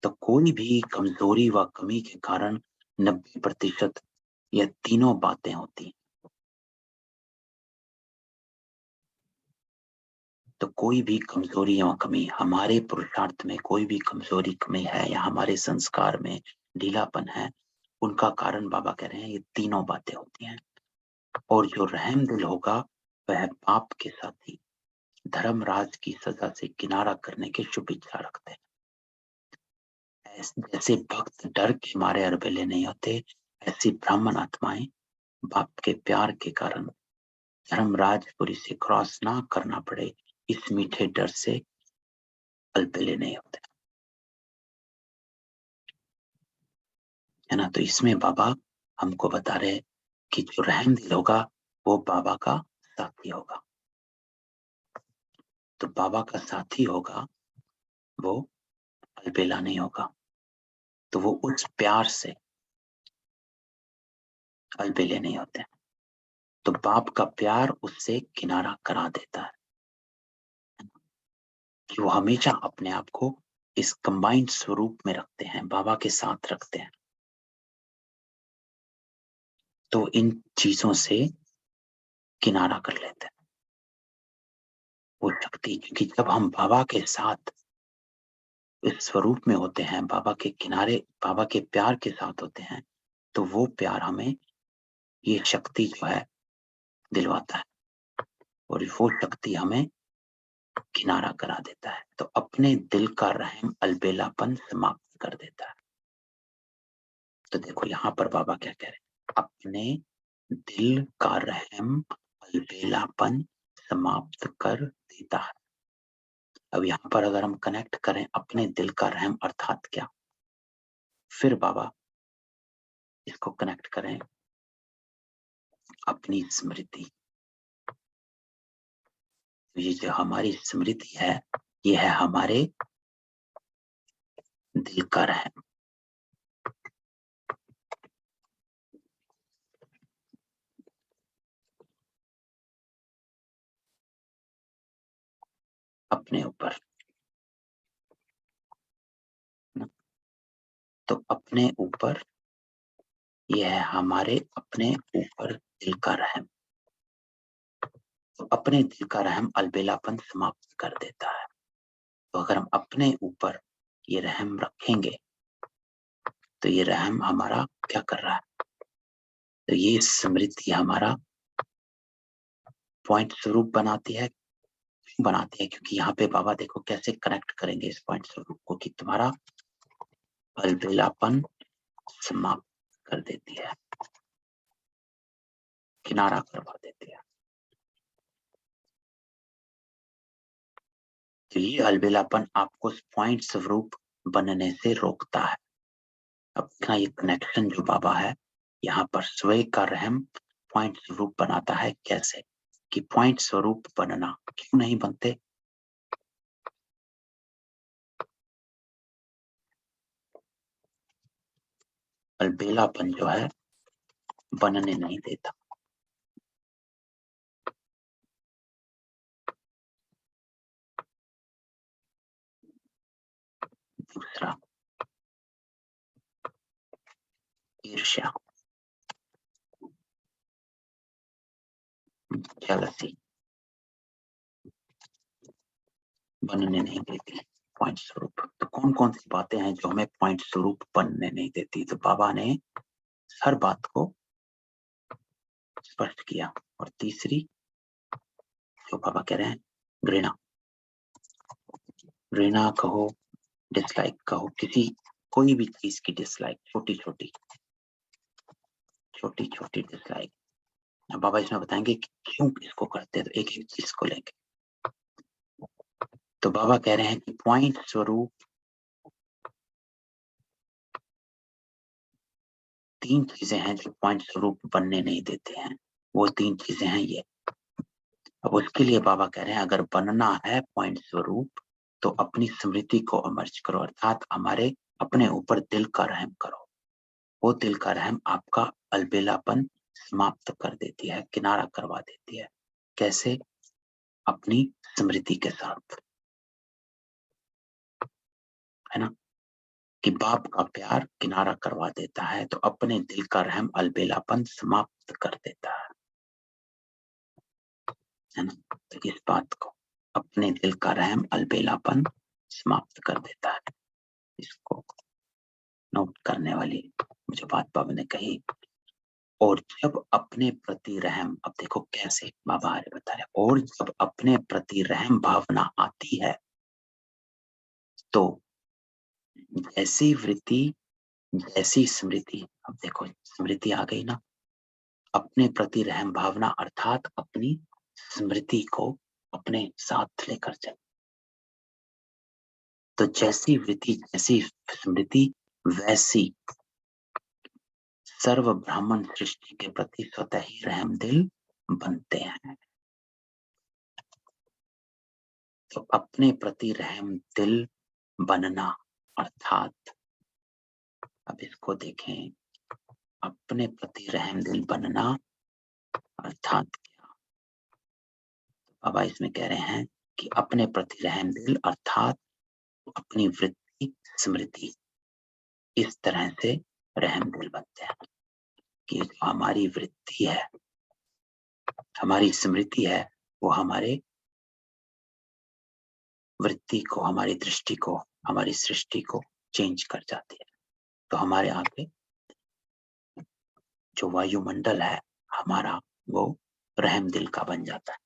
तो कोई भी कमजोरी व कमी के कारण 90% यह तीनों बातें होती हैं। तो कोई भी कमजोरी या कमी, हमारे पुरुषार्थ में कोई भी कमजोरी कमी है या हमारे संस्कार में ढीलापन है, उनका कारण बाबा कह रहे हैं ये तीनों बातें होती हैं। और जो रहम दिल होगा वह पाप के साथी धर्मराज की सजा से किनारा करने की शुभ इच्छा रखते हैं। जैसे भक्त डर के मारे अरबेले नहीं होते, ऐसी ब्राह्मण आत्माएं बाप के प्यार के कारण धर्मराजपुरी से क्रॉस ना करना पड़े, इस मीठे डर से अलबेले नहीं होते, है ना। तो इसमें बाबा हमको बता रहे कि जो रहम दिल होगा वो बाबा का साथी होगा। तो बाबा का साथी होगा वो अलबेला नहीं होगा, तो वो उस प्यार से अलबेले नहीं होते। तो बाप का प्यार उससे किनारा करा देता है कि वो हमेशा अपने आप को इस कंबाइंड स्वरूप में रखते हैं, बाबा के साथ रखते हैं। तो इन चीजों से किनारा कर लेते हैं वो शक्ति, क्योंकि जब हम बाबा के साथ इस स्वरूप में होते हैं, बाबा के किनारे, बाबा के प्यार के साथ होते हैं, तो वो प्यार हमें ये शक्ति जो है दिलवाता है, और वो शक्ति हमें किनारा करा देता है। तो अपने दिल का रहम अलबेलापन समाप्त कर देता है। तो देखो यहाँ पर बाबा क्या कह रहे हैं, अपने दिल का रहम अलबेलापन समाप्त कर देता है। अब यहाँ पर अगर हम कनेक्ट करें अपने दिल का रहम अर्थात क्या, फिर बाबा इसको कनेक्ट करें अपनी स्मृति। ये जो हमारी स्मृति है, ये है हमारे दिल का रहम। अपने ऊपर, तो अपने ऊपर यह है हमारे अपने ऊपर दिल का रहम। तो अपने दिल का रहम अलबेलापन समाप्त कर देता है। तो अगर हम अपने ऊपर ये रहम रखेंगे तो ये रहम हमारा क्या कर रहा है, तो ये स्मृति हमारा पॉइंट स्वरूप बनाती है। बनाती है क्योंकि यहाँ पे बाबा देखो कैसे कनेक्ट करेंगे इस पॉइंट स्वरूप को कि तुम्हारा अलबेलापन समाप्त कर देती है, किनारा करवा देती है। तो ये अलबेलापन आपको पॉइंट स्वरूप बनने से रोकता है। अपना ये कनेक्शन जो बाबा है यहाँ पर स्वयं का रहम पॉइंट स्वरूप बनाता है। कैसे कि पॉइंट स्वरूप बनना क्यों नहीं बनते? अलबेलापन जो है बनने नहीं देता। दूसरा ईर्ष्या, जेलसी बनने नहीं देती पॉइंट स्वरूप। तो कौन कौन सी बातें हैं जो हमें पॉइंट स्वरूप बनने नहीं देती? तो बाबा ने हर बात को स्पष्ट किया। और तीसरी जो बाबा कह रहे हैं, घृणा, घृणा कहो, डिसलाइक कहो, किसी कोई भी चीज की डिसलाइक, छोटी छोटी डिसलाइक। बाबा इसमें बताएंगे कि क्यों इसको करते हैं, तो एक एक चीज को लेंगे। तो बाबा कह रहे हैं कि पॉइंट स्वरूप तीन चीजें हैं जो पॉइंट स्वरूप बनने नहीं देते हैं। वो तीन चीजें हैं ये। अब उसके लिए बाबा कह रहे हैं अगर बनना है पॉइंट स्वरूप तो अपनी स्मृति को अमर्ज करो, अर्थात हमारे अपने ऊपर दिल का रहम करो। वो दिल का रहम आपका अलबेलापन समाप्त कर देती है, किनारा करवा देती है। कैसे? अपनी स्मृति के साथ, है ना, कि बाप का प्यार किनारा करवा देता है, तो अपने दिल का रहम अलबेलापन समाप्त कर देता है ना। तो इस बात को, अपने दिल का रहम अलबेलापन समाप्त कर देता है, इसको नोट करने वाली जो बात बाबा ने कही। और जब अपने प्रति रहम, अब देखो कैसे बाबा आगे बता रहे, और जब अपने प्रति रहम भावना आती है तो जैसी वृत्ति जैसी स्मृति, अब देखो स्मृति आ गई ना, अपने प्रति रहम भावना अर्थात अपनी स्मृति को अपने साथ लेकर चल। तो जैसी वृत्ति जैसी स्मृति वैसी सर्व ब्राह्मण सृष्टि के प्रति स्वतः ही रहम दिल बनते हैं। तो अपने प्रति रहम दिल बनना अर्थात, अब इसको देखें, अपने प्रति रहम दिल बनना अर्थात क्या? बाबा इसमें कह रहे हैं कि अपने प्रति रहम दिल अर्थात अपनी वृत्ति स्मृति इस तरह से रहम दिल बनते हैं कि हमारी वृत्ति है, हमारी स्मृति है, वो हमारे वृत्ति को, हमारी दृष्टि को, हमारी सृष्टि को चेंज कर जाती है। तो हमारे आगे जो वायुमंडल है हमारा, वो रहम दिल का बन जाता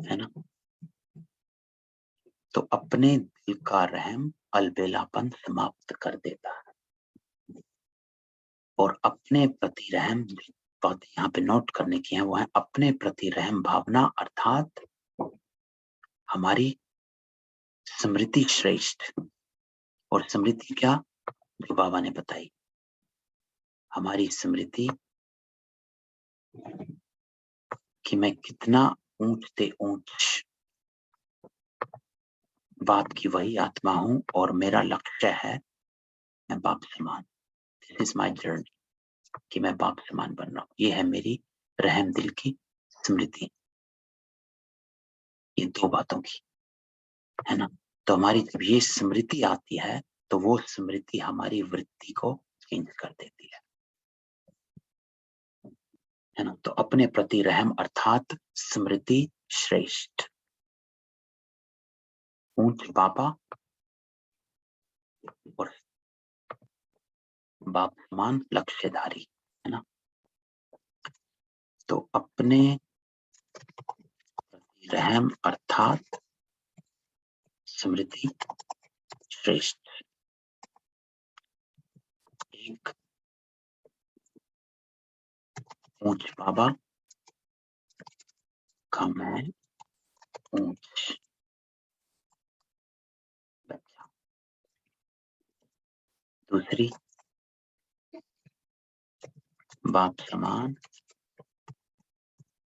है ना। तो अपने दिल का रहम अलबेलापन समाप्त कर देता है। और अपने प्रति रहम, बात यहाँ पे नोट करने की है वो है अपने प्रति रहम भावना अर्थात हमारी स्मृति श्रेष्ठ। और स्मृति क्या? जो बाबा ने बताई, हमारी स्मृति कि मैं कितना ऊंच से ऊंच बाप की वही आत्मा हूं और मेरा लक्ष्य है मैं बाप समान, दिस इज माई जर्नी, कि मैं बाप समान बन रहा हूं। ये है मेरी रहम दिल की स्मृति, ये दो बातों की, है ना। तो हमारी जब ये स्मृति आती है तो वो स्मृति हमारी वृत्ति को चेंज कर देती है ना। तो अपने प्रति रहम अर्थात स्मृति श्रेष्ठ, ऊंच बाबा और बाप समान लक्ष्यधारी, है ना। तो अपने प्रति रहम अर्थात स्मृति श्रेष्ठ, एक ऊंच बाबा का मैं ऊंच बच्चा, दूसरी बाप समान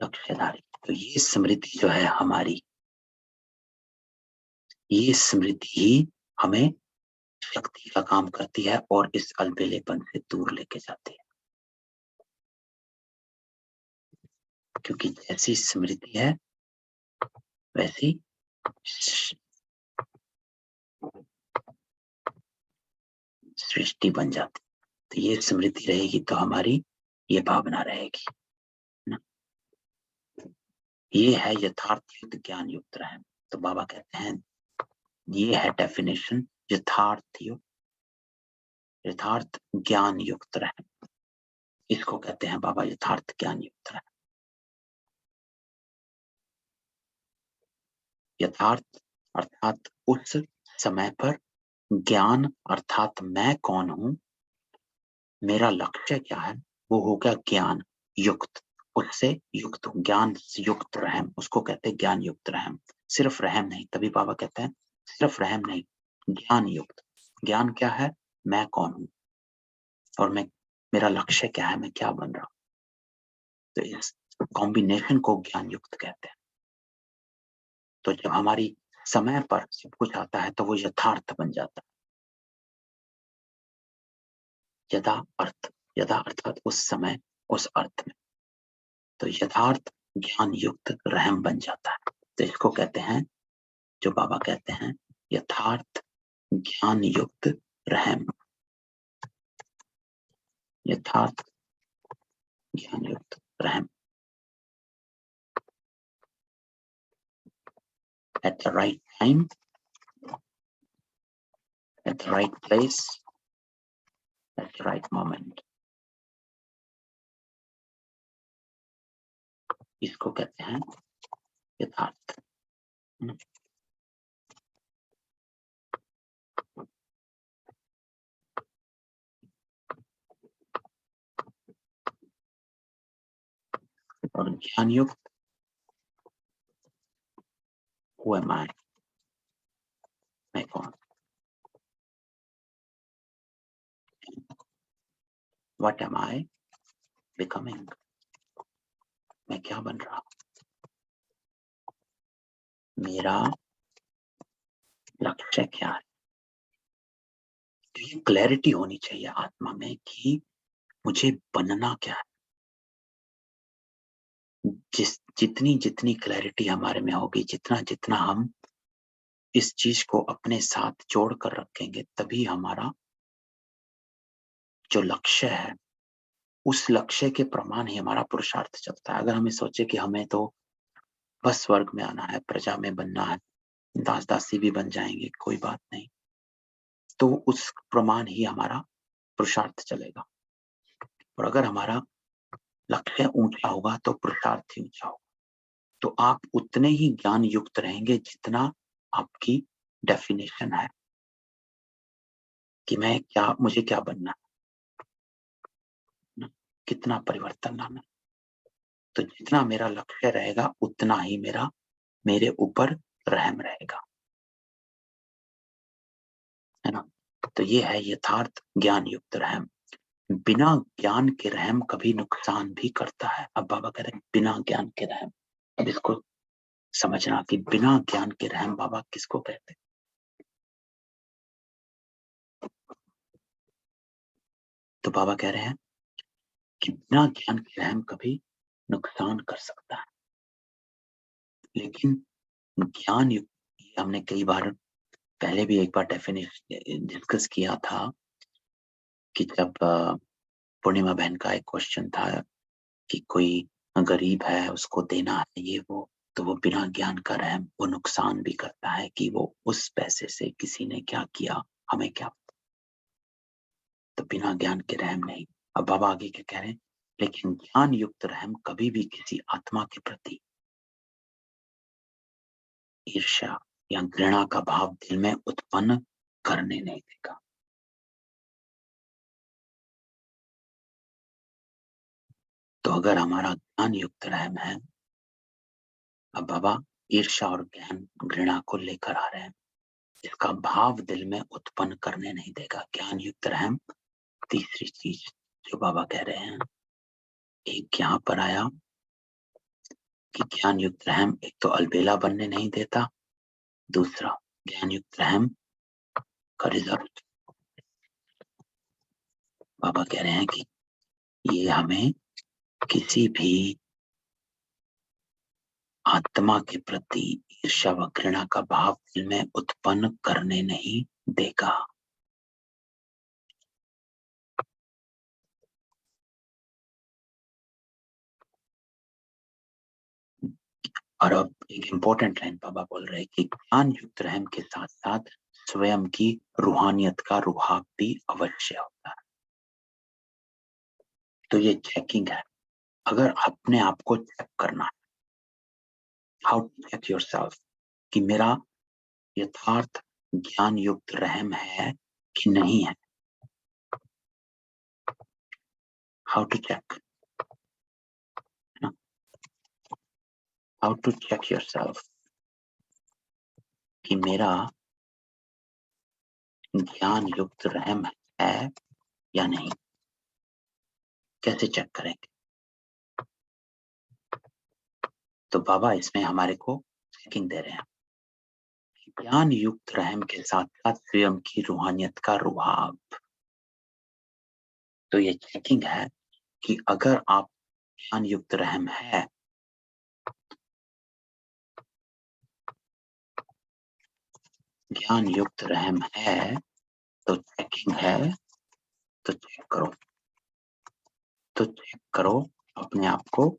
लक्ष्यधारी। तो ये स्मृति जो है हमारी, ये स्मृति ही हमें शक्ति का काम करती है और इस अलबेलेपन से दूर लेके जाती है। क्योंकि जैसी स्मृति है वैसी सृष्टि बन जाती। तो ये स्मृति रहेगी तो हमारी ये भावना रहेगी ना। ये है यथार्थ युक्त ज्ञान युक्त रहम। तो बाबा कहते हैं ये है डेफिनेशन यथार्थ ज्ञान युक्त रहम। इसको कहते हैं बाबा यथार्थ ज्ञान युक्त रहम। यथार्थ अर्थात उस समय पर, ज्ञान अर्थात मैं कौन हूं, मेरा लक्ष्य क्या है, वो हो गया ज्ञान युक्त, उससे युक्त ज्ञान युक्त रहम, उसको कहते हैं ज्ञान युक्त रहम। सिर्फ रहम नहीं, तभी बाबा कहते हैं सिर्फ रहम नहीं, ज्ञान युक्त। ज्ञान क्या है, मैं कौन हूं और मेरा लक्ष्य क्या है, मैं क्या बन रहा हूं। तो इस कॉम्बिनेशन को ज्ञान युक्त कहते हैं। तो जब हमारी समय पर सब कुछ आता है तो वो यथार्थ बन जाता है। यथा अर्थात उस समय उस अर्थ में, तो यथार्थ ज्ञान युक्त रहम बन जाता है। तो इसको कहते हैं, जो बाबा कहते हैं यथार्थ ज्ञान युक्त रहम, यथार्थ ज्ञान युक्त रहम। At the right time, at the right place, at the right moment, इसको कहते हैं यथार्थ। और ज्ञान युक्त, who am I, मैं कौन, what am I becoming, मैं क्या बन रहा हूं, मेरा लक्ष्य क्या है। तो ये क्लैरिटी होनी चाहिए आत्मा में कि मुझे बनना क्या है। जितनी क्लैरिटी हमारे में होगी, जितना हम इस चीज को अपने साथ जोड़ कर रखेंगे, तभी हमारा जो लक्ष्य है उस लक्ष्य के प्रमाण ही हमारा पुरुषार्थ चलता है। अगर हमें सोचे कि हमें तो बस स्वर्ग में आना है, प्रजा में बनना है, दास दासी भी बन जाएंगे, कोई बात नहीं, तो उस प्रमाण ही हमारा पुरुषार्थ चलेगा। और अगर हमारा लक्ष्य ऊंचा होगा तो पुरुषार्थ ही ऊंचा होगा। तो आप उतने ही ज्ञान युक्त रहेंगे जितना आपकी डेफिनेशन है कि मुझे क्या बनना है, कितना परिवर्तन लाना। तो जितना मेरा लक्ष्य रहेगा उतना ही मेरे ऊपर रहम रहेगा, है ना। तो ये है यथार्थ ज्ञान युक्त रहम। बिना ज्ञान के रहम कभी नुकसान भी करता है। अब बाबा कह रहे हैं बिना ज्ञान के रहम। अब इसको समझना कि बिना ज्ञान के रहम बाबा किसको कहते हैं। तो बाबा कह रहे हैं कि बिना ज्ञान के रहम कभी नुकसान कर सकता है, लेकिन ज्ञान युक्त, हमने कई बार पहले भी एक बार डेफिनेशन डिस्कस किया था कि जब पूर्णिमा बहन का एक क्वेश्चन था कि कोई गरीब है, उसको देना है ये वो, तो वो बिना ज्ञान का रहम वो नुकसान भी करता है कि वो उस पैसे से किसी ने क्या किया, हमें क्या। तो बिना ज्ञान के रहम नहीं। अब बाबा आगे क्या कह रहे हैं, लेकिन ज्ञान युक्त रहम कभी भी किसी आत्मा के प्रति ईर्ष्या या घृणा का भाव दिल में उत्पन्न करने नहीं देगा। तो अगर हमारा ज्ञान युक्त रहम है, अब बाबा ईर्ष्या और ज्ञान घृणा को लेकर आ रहे हैं, इसका भाव दिल में उत्पन्न करने नहीं देगा। ज्ञान युक्त रहम तीसरी चीज जो बाबा कह रहे हैं, एक यहाँ पर आया कि ज्ञान युक्त रहम एक तो अलबेला बनने नहीं देता, दूसरा ज्ञान युक्त रहम का रिजल्ट बाबा कह रहे हैं कि ये हमें किसी भी आत्मा के प्रति ईर्ष्या व घृणा का भाव दिल में उत्पन्न करने नहीं देगा। और अब एक इंपॉर्टेंट लाइन बाबा बोल रहे हैं कि ज्ञान युक्त रहम के साथ साथ स्वयं की रूहानियत का रुहाब भी अवश्य होता है। तो ये चेकिंग है। अगर अपने आप को चेक करना है, हाउ टू चेक योरसेल्फ, कि मेरा यथार्थ ज्ञान युक्त रहम है कि नहीं है। How to check, how to check yourself कि मेरा ज्ञान युक्त रहम है या नहीं। कैसे चेक करेंगे? तो बाबा इसमें हमारे को चेकिंग दे रहे हैं। ज्ञान युक्त रहम के साथ साथ स्वयं की रूहानियत का रुहाब। तो ये चेकिंग है कि अगर आप ज्ञान युक्त रहम है, ज्ञान युक्त रहम है, तो चेकिंग है, तो चेक करो, तो चेक करो अपने आप को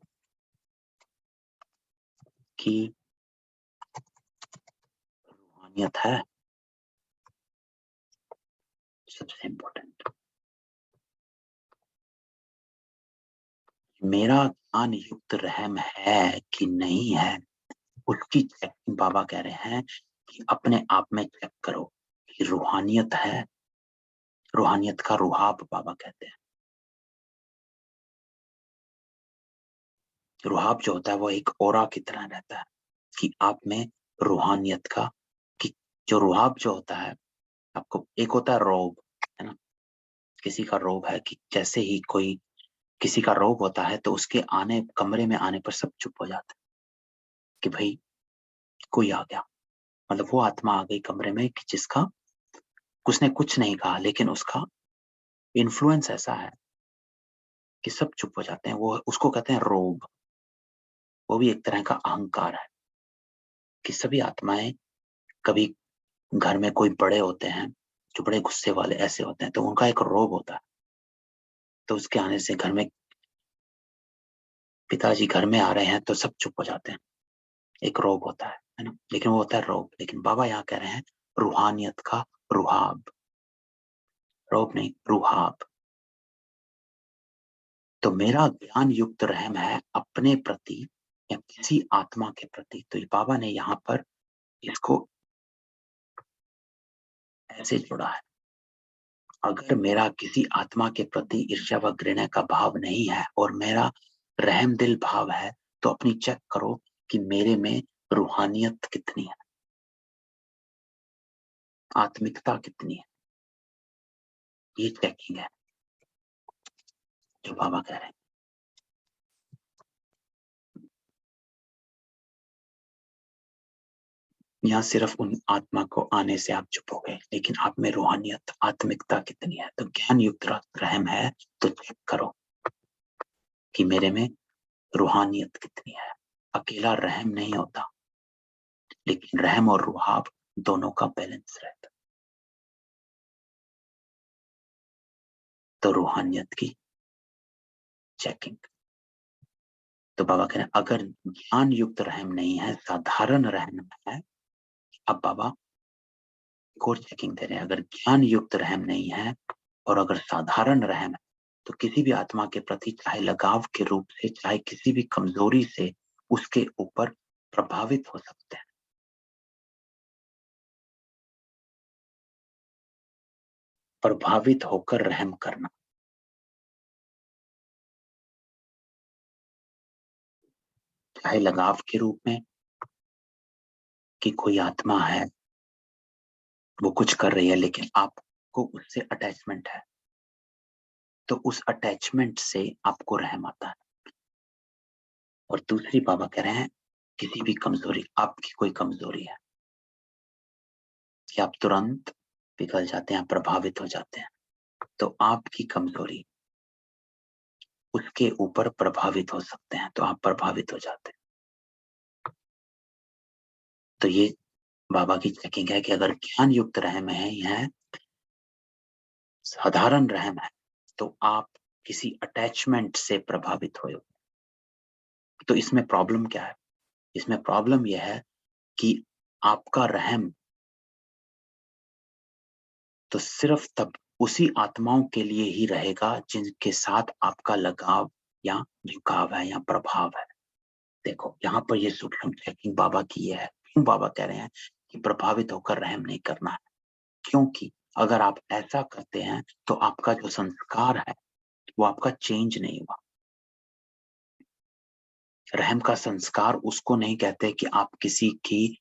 कि रूहानियत है। सबसे इंपॉर्टेंट, मेरा ज्ञान युक्त रहम है कि नहीं है, उसकी चेकिंग बाबा कह रहे हैं कि अपने आप में चेक करो कि रूहानियत है। रूहानियत का रुहाब बाबा कहते हैं। रुहाब जो होता है वो एक ओरा की तरह रहता है कि आप में रूहानियत का, कि जो रुहाब जो होता है, आपको एक होता है रोब, है ना, किसी का रोब है कि जैसे ही कोई किसी का रोब होता है तो उसके आने, कमरे में आने पर सब चुप हो जाते हैं कि भाई कोई आ गया, मतलब वो आत्मा आ गई कमरे में कि जिसका उसने कुछ नहीं कहा लेकिन उसका इन्फ्लुएंस ऐसा है कि सब चुप हो जाते हैं। वो उसको कहते हैं रोब। वो भी एक तरह का अहंकार है कि सभी आत्माएं, कभी घर में कोई बड़े होते हैं जो बड़े गुस्से वाले ऐसे होते हैं, तो उनका एक रोब होता है। तो उसके आने से घर में, पिताजी घर में आ रहे हैं तो सब चुप हो जाते हैं, एक रोब होता है ना, लेकिन वो होता है रोब। लेकिन बाबा यहाँ कह रहे हैं रूहानियत का रुहाब, रोब नहीं, रुहाब। तो मेरा ज्ञान युक्त रहम है अपने प्रति या किसी आत्मा के प्रति। तो ये बाबा ने यहाँ पर इसको ऐसे जोड़ा है, अगर मेरा किसी आत्मा के प्रति ईर्ष्या व घृणा का भाव नहीं है और मेरा रहम दिल भाव है, तो अपनी चेक करो कि मेरे में रूहानियत कितनी है, आत्मिकता कितनी है। ये चेकिंग है जो बाबा कह रहे हैं। यहाँ सिर्फ उन आत्मा को आने से आप चुप हो गए, लेकिन आप में रूहानियत, आत्मिकता कितनी है। तो ज्ञान युक्त रहम है तो चेक करो कि मेरे में रूहानियत कितनी है। अकेला रहम नहीं होता, लेकिन रहम और रुहाब दोनों का बैलेंस रहता। तो रूहानियत की चेकिंग। तो बाबा कह रहे हैं अगर ज्ञान युक्त रहम नहीं है, साधारण रहम है। अब बाबा एक और चेकिंग दे रहे हैं, अगर ज्ञान युक्त रहम नहीं है और अगर साधारण रहम है, तो किसी भी आत्मा के प्रति चाहे लगाव के रूप से, चाहे किसी भी कमजोरी से उसके ऊपर प्रभावित हो सकते हैं। प्रभावित होकर रहम करना। चाहे लगाव के रूप में कि कोई आत्मा है, वो कुछ कर रही है लेकिन आपको उससे अटैचमेंट है, तो उस अटैचमेंट से आपको रहम आता है। और दूसरी बाबा कह रहे हैं किसी भी कमजोरी, आपकी कोई कमजोरी है कि आप तुरंत पिघल जाते हैं, प्रभावित हो जाते हैं, तो आपकी कमजोरी उसके ऊपर प्रभावित हो सकते हैं, तो आप प्रभावित हो जाते हैं। तो ये बाबा की चेकिंग है कि अगर ज्ञान युक्त रहम है, यह साधारण रहम है, तो आप किसी अटैचमेंट से प्रभावित हो। तो इसमें प्रॉब्लम क्या है? इसमें प्रॉब्लम यह है कि आपका रहम तो सिर्फ तब उसी आत्माओं के लिए ही रहेगा जिनके साथ आपका लगाव या झुकाव है या प्रभाव है। देखो यहाँ पर ये सूक्ष्म चेकिंग बाबा की है। क्यों बाबा कह रहे हैं कि प्रभावित होकर रहम नहीं करना है? क्योंकि अगर आप ऐसा करते हैं तो आपका जो संस्कार है वो आपका चेंज नहीं हुआ। रहम का संस्कार उसको नहीं कहते कि आप किसी की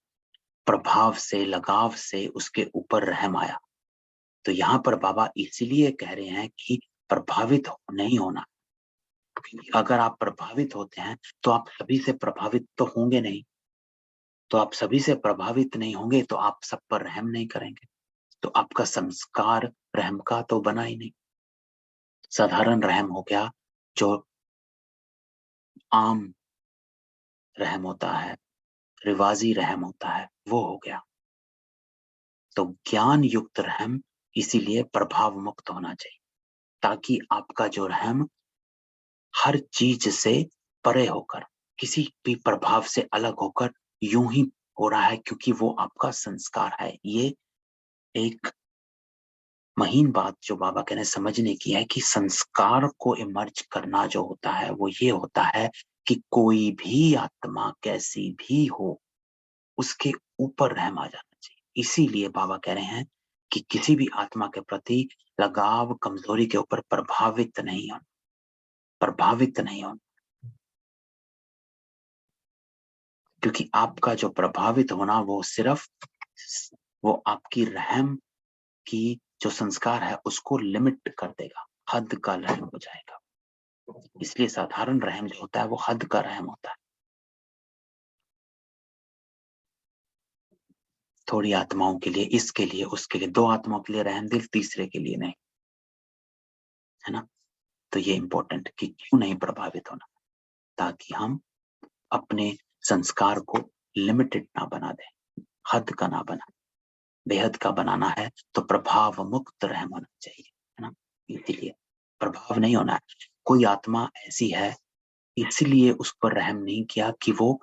प्रभाव से, लगाव से उसके ऊपर रहम आया। तो यहाँ पर बाबा इसीलिए कह रहे हैं कि प्रभावित नहीं होना, क्योंकि अगर आप प्रभावित होते हैं तो आप सभी से प्रभावित तो होंगे नहीं, तो आप सभी से प्रभावित नहीं होंगे तो आप सब पर रहम नहीं करेंगे, तो आपका संस्कार रहम का तो बना ही नहीं। साधारण रहम हो गया, जो आम रहम होता है, रिवाजी रहम होता है, वो हो गया। तो ज्ञान युक्त रहम इसीलिए प्रभाव मुक्त होना चाहिए, ताकि आपका जो रहम हर चीज से परे होकर, किसी भी प्रभाव से अलग होकर यूं ही हो रहा है, क्योंकि वो आपका संस्कार है। ये एक महीन बात जो बाबा कह रहे हैं समझने की है कि संस्कार को इमर्ज करना जो होता है वो ये होता है कि कोई भी आत्मा कैसी भी हो उसके ऊपर रहम आ जाना चाहिए। इसीलिए बाबा कह रहे हैं कि किसी भी आत्मा के प्रति लगाव, कमजोरी के ऊपर प्रभावित नहीं होना, प्रभावित नहीं होना। क्योंकि आपका जो प्रभावित होना वो सिर्फ वो आपकी रहम की जो संस्कार है उसको लिमिट कर देगा, हद का रहम हो जाएगा। इसलिए साधारण रहम जो होता है वो हद का रहम होता है। थोड़ी आत्माओं के लिए, इसके लिए, उसके लिए, दो आत्माओं के लिए रहम दिल, तीसरे के लिए नहीं, है ना? तो ये इंपॉर्टेंट कि क्यों नहीं प्रभावित होना, ताकि हम अपने संस्कार को लिमिटेड ना बना दें, हद का ना बना, बेहद का बनाना है तो प्रभाव मुक्त रहम होना चाहिए, है ना? इसीलिए प्रभाव नहीं होना है। कोई आत्मा ऐसी है इसलिए उस पर रहम नहीं किया कि वो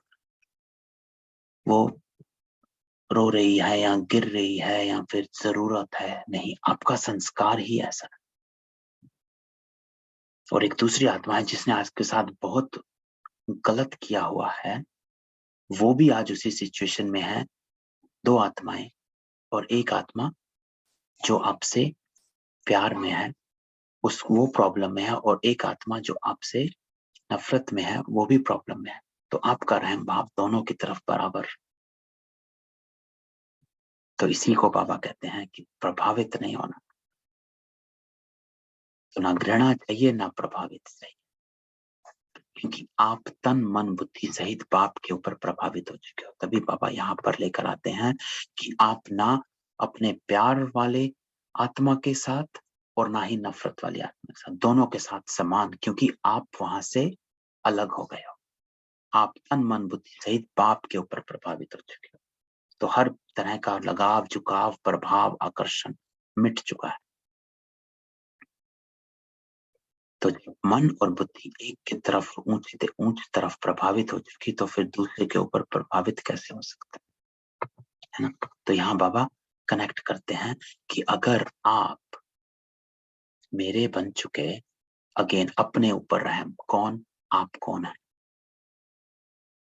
रो रही है या गिर रही है या फिर जरूरत है, नहीं, आपका संस्कार ही ऐसा है। और एक दूसरी आत्मा है जिसने आज के साथ बहुत गलत किया हुआ है, वो भी आज उसी सिचुएशन में है। दो आत्माएं, और एक आत्मा जो आपसे प्यार में है, उस वो प्रॉब्लम में है, और एक आत्मा जो आपसे नफरत में है, वो भी प्रॉब्लम में है। तो आपका रहम भाव दोनों की तरफ बराबर। तो इसी को बाबा कहते हैं कि प्रभावित नहीं होना। तो ना घृणा चाहिए ना प्रभावित चाहिए, क्योंकि आप तन मन बुद्धि सहित पाप के ऊपर प्रभावित हो चुके हो। तभी बाबा यहाँ पर लेकर आते हैं कि आप ना अपने प्यार वाले आत्मा के साथ और ना ही नफरत वाली आत्मा के साथ, दोनों के साथ समान, क्योंकि आप वहां से अलग हो गए हो। आप तन मन बुद्धि सहित पाप के ऊपर प्रभावित हो चुके हो। तो हर तरह का लगाव, झुकाव, प्रभाव, आकर्षण मिट चुका है। तो जब मन और बुद्धि एक की तरफ ऊंची तरफ प्रभावित हो चुकी, तो फिर दूसरे के ऊपर प्रभावित कैसे हो सकता है ना? तो यहाँ बाबा कनेक्ट करते हैं कि अगर आप मेरे बन चुके, अगेन अपने ऊपर रहम, कौन? आप कौन है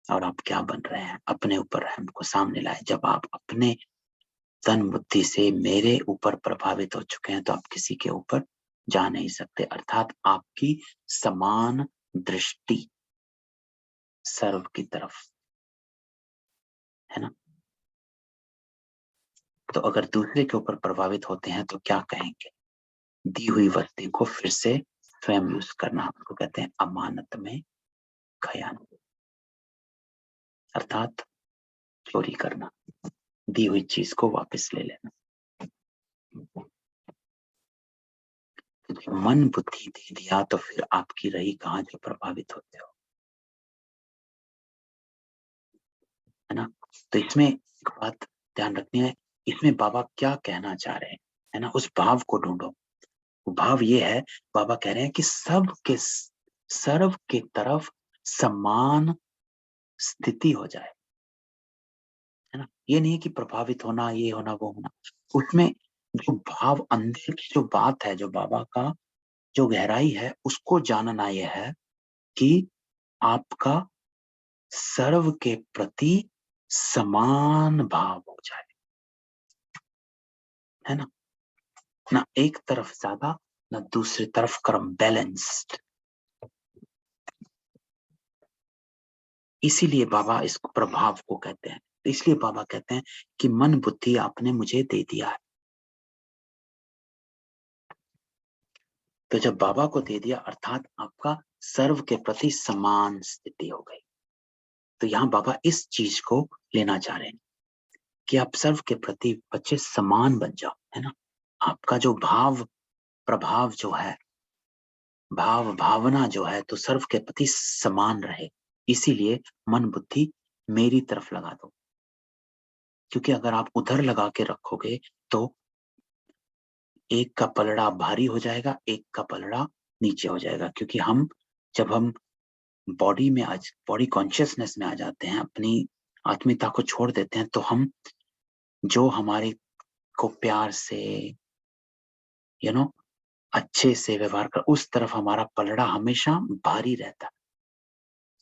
और आप क्या बन रहे हैं? अपने ऊपर रहम को सामने लाए। जब आप अपने तन बुद्धि से मेरे ऊपर प्रभावित हो चुके हैं तो आप किसी के ऊपर जा नहीं सकते। अर्थात आपकी समान दृष्टि सर्व की तरफ है ना। तो अगर दूसरे के ऊपर प्रभावित होते हैं तो क्या कहेंगे? दी हुई वस्तु को फिर से स्वयं यूज करना, उसको कहते हैं अमानत में खयानत, अर्थात चोरी करना, दी हुई चीज को वापस ले लेना। तो जब मन बुद्धि दे दिया तो फिर आपकी रही कहाँ जो प्रभावित होते हो, है ना। तो इसमें एक बात ध्यान रखनी है, इसमें बाबा क्या कहना चाह रहे हैं, है ना, उस भाव को ढूंढो। भाव ये है, बाबा कह रहे हैं कि सब के सर्व के तरफ समान स्थिति हो जाए, है ना। ये नहीं कि प्रभावित होना, ये होना, वो होना। उसमें जो भाव अंदर की जो बात है, जो बाबा का जो गहराई है, उसको जानना यह है कि आपका सर्व के प्रति समान भाव हो जाए, है ना। ना एक तरफ ज्यादा ना दूसरी तरफ कम, बैलेंस्ड। इसीलिए बाबा इस प्रभाव को कहते हैं। इसलिए बाबा कहते हैं कि मन बुद्धि आपने मुझे दे दिया है। तो जब बाबा को दे दिया अर्थात आपका सर्व के प्रति समान स्थिति हो गई। तो यहाँ बाबा इस चीज को लेना चाह रहे हैं कि आप सर्व के प्रति बच्चे समान बन जाओ, है ना। आपका जो भाव प्रभाव जो है, भाव भावना जो है, तो सर्व के प्रति समान रहे। इसीलिए मन बुद्धि मेरी तरफ लगा दो, क्योंकि अगर आप उधर लगा के रखोगे तो एक का पलड़ा भारी हो जाएगा, एक का पलड़ा नीचे हो जाएगा। क्योंकि जब हम बॉडी में आज बॉडी कॉन्शियसनेस में आ जाते हैं, अपनी आत्मीयता को छोड़ देते हैं, तो हम जो हमारे को प्यार से अच्छे से व्यवहार कर, उस तरफ हमारा पलड़ा हमेशा भारी रहता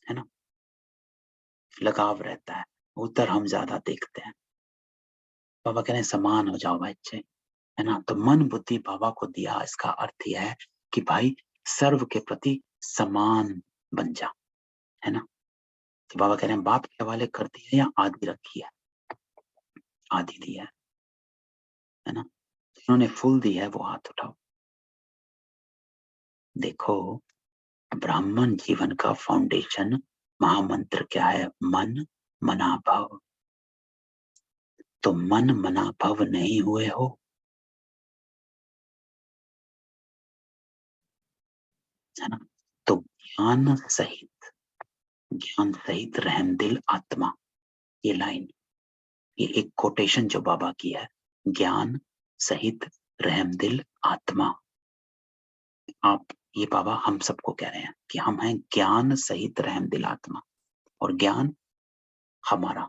है ना, लगाव रहता है, उधर हम ज्यादा देखते हैं। बाबा कह रहे हैं समान हो जाओ बच्चे, है ना। तो मन बुद्धि बाबा को दिया, इसका अर्थ यह है कि भाई सर्व के प्रति समान बन जा, है ना। तो बाबा कह रहे हैं बाप के हवाले कर दिया या आदि रखी है? आदि दिया है ना। जिन्होंने फुल दी है वो हाथ उठाओ। देखो, ब्राह्मण जीवन का फाउंडेशन महामंत्र क्या है? मन मना भव। तो मन मना भव नहीं हुए हो, है ना। तो ज्ञान सहित रहमदिल आत्मा, ये लाइन, ये एक कोटेशन जो बाबा की है, ज्ञान सहित रहमदिल आत्मा। आप ये बाबा हम सबको कह रहे हैं कि हम हैं ज्ञान सहित रहमदिल आत्मा। और ज्ञान हमारा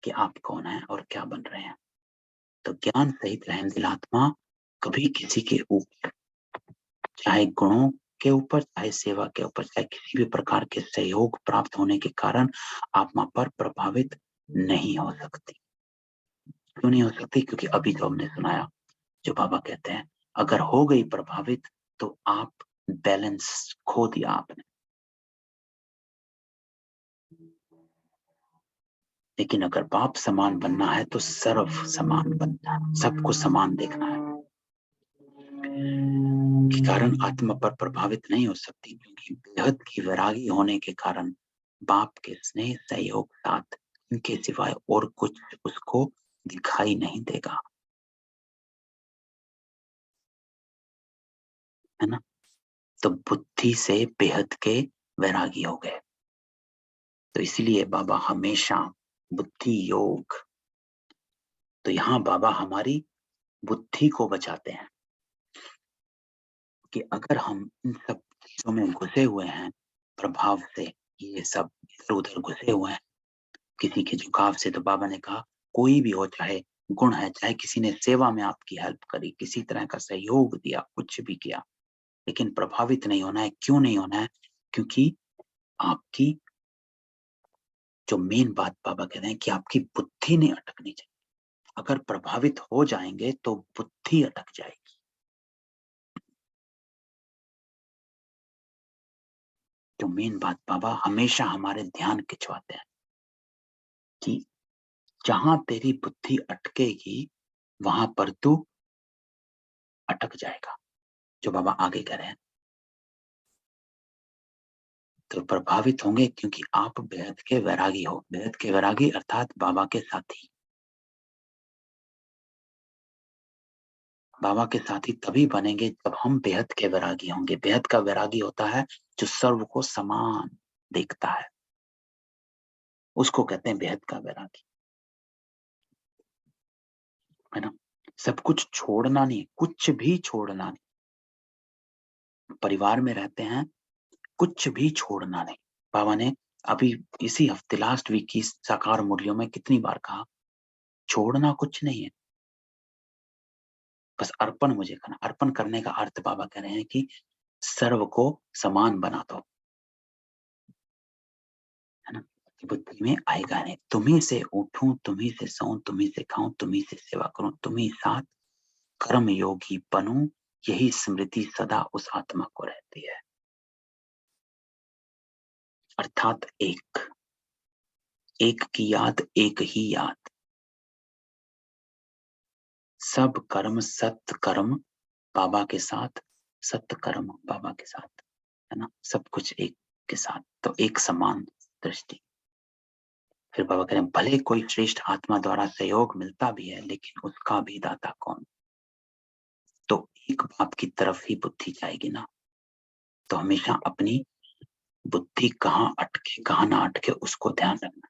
कि आप कौन है और क्या बन रहे हैं। तो ज्ञान सहित रहमदिल आत्मा कभी किसी के ऊपर, चाहे गुणों के ऊपर, चाहे सेवा के ऊपर, चाहे किसी भी प्रकार के सहयोग प्राप्त होने के कारण आत्मा पर प्रभावित नहीं हो सकती। क्यों नहीं हो सकती? क्योंकि अभी जो हमने सुनाया, जो बाबा कहते हैं अगर हो गई प्रभावित तो आप बैलेंस खो दिया आपने। लेकिन अगर बाप समान बनना है तो सर्व समान बनना है, सबको समान देखना है। के कारण आत्मा पर प्रभावित नहीं हो सकती, क्योंकि बेहद की वैरागी होने के कारण बाप के स्नेह सहयोग साथ इनके सिवाय और कुछ उसको दिखाई नहीं देगा, है ना। तो बुद्धि से बेहद के वैरागी हो गए। तो इसीलिए बाबा हमेशा बुद्धि योग, तो यहाँ बाबा हमारी बुद्धि को बचाते हैं कि अगर हम इन सब चीजों में घुसे हुए हैं, प्रभाव से, ये सब इधर उधर घुसे हुए हैं किसी के झुकाव से, तो बाबा ने कहा कोई भी हो, चाहे गुण है, चाहे किसी ने सेवा में आपकी हेल्प करी, किसी तरह का सहयोग दिया, कुछ भी किया, लेकिन प्रभावित नहीं होना है। क्यों नहीं होना है? क्योंकि आपकी जो मेन बात बाबा कह रहे हैं कि आपकी बुद्धि नहीं अटकनी चाहिए। अगर प्रभावित हो जाएंगे तो बुद्धि अटक जाएगी। जो मेन बात बाबा हमेशा हमारे ध्यान खिंचवाते हैं कि जहां तेरी बुद्धि अटकेगी वहां पर तू अटक जाएगा। जो बाबा आगे कह रहे हैं, तो प्रभावित होंगे क्योंकि आप बेहद के वैरागी हो। बेहद के वैरागी अर्थात बाबा के साथी। बाबा के साथी तभी बनेंगे जब हम बेहद के वैरागी होंगे। बेहद का वैरागी होता है जो सर्व को समान देखता है, उसको कहते हैं बेहद का वैरागी, है ना। सब कुछ छोड़ना नहीं, कुछ भी छोड़ना नहीं। परिवार में रहते हैं, कुछ भी छोड़ना नहीं। बाबा ने अभी इसी हफ्ते लास्ट वीक की साकार मुरलियों में कितनी बार कहा, छोड़ना कुछ नहीं है, बस अर्पण मुझे करना। अर्पण करने का अर्थ बाबा कह रहे हैं कि सर्व को समान बना दो, है ना। बुद्धि में आएगा नहीं, तुम्ही से उठूं, तुम्ही से सोऊं, तुम्ही से खाऊं, तुम्ही से सेवा करूं, तुम्ही साथ कर्म योगी बनूं, यही स्मृति सदा उस आत्मा को रहती है। अर्थात एक की याद, एक ही याद। सब कर्म सत्य कर्म बाबा के साथ, सत्य कर्म बाबा के साथ, है ना। सब कुछ एक के साथ, तो एक समान दृष्टि। फिर बाबा कह रहे हैं भले कोई श्रेष्ठ आत्मा द्वारा सहयोग मिलता भी है, लेकिन उसका भी दाता कौन। तो एक बात की तरफ ही बुद्धि जाएगी ना। तो हमेशा अपनी बुद्धि कहाँ अटके कहाँ ना अटके उसको ध्यान रखना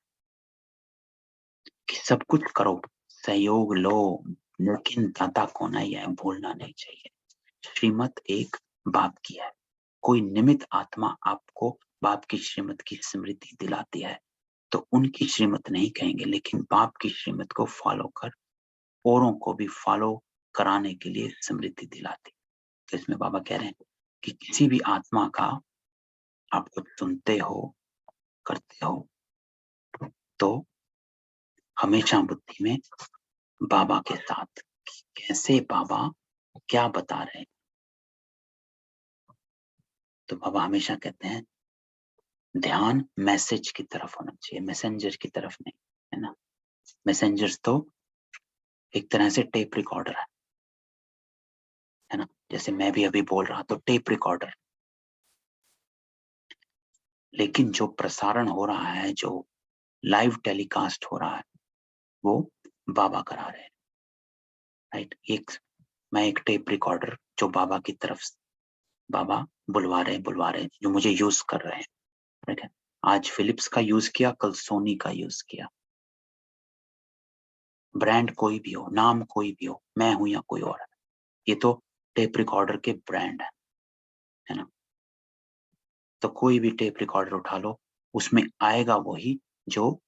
कि सब कुछ करो, सहयोग लो, लेकिन दाता कौन है यह भूलना नहीं चाहिए। श्रीमत एक बाप की है, कोई निमित्त आत्मा आपको बाप की श्रीमत की स्मृति दिलाती है तो उनकी श्रीमत नहीं कहेंगे, लेकिन बाप की श्रीमत को फॉलो कर औरों को भी फॉलो कराने के लिए स्मृति दिलाती। तो इसमें बाबा कह रहे हैं कि किसी भी आत्मा का आप कुछ सुनते हो, करते हो, तो हमेशा बुद्धि में बाबा के साथ कैसे बाबा क्या बता रहे हैं। तो बाबा हमेशा कहते हैं ध्यान मैसेज की तरफ होना चाहिए, मैसेंजर की तरफ नहीं, है ना। मैसेंजर्स तो एक तरह से टेप रिकॉर्डर है ना। जैसे मैं भी अभी बोल रहा तो टेप रिकॉर्डर, लेकिन जो प्रसारण हो रहा है, जो लाइव टेलीकास्ट हो रहा है, वो बाबा करा रहे हैं, राइट। मैं एक टेप रिकॉर्डर जो बाबा की तरफ बाबा बुलवा रहे हैं, जो मुझे यूज कर रहे हैं, ठीक है। आज फिलिप्स का यूज किया, कल सोनी का यूज किया। ब्रांड कोई भी हो, नाम कोई भी हो, मैं हूं या कोई और है, ये तो टेप रिकॉर्डर के ब्रांड है ना। तो कोई भी टेप रिकॉर्डर उठा लो, उसमें आएगा वही जो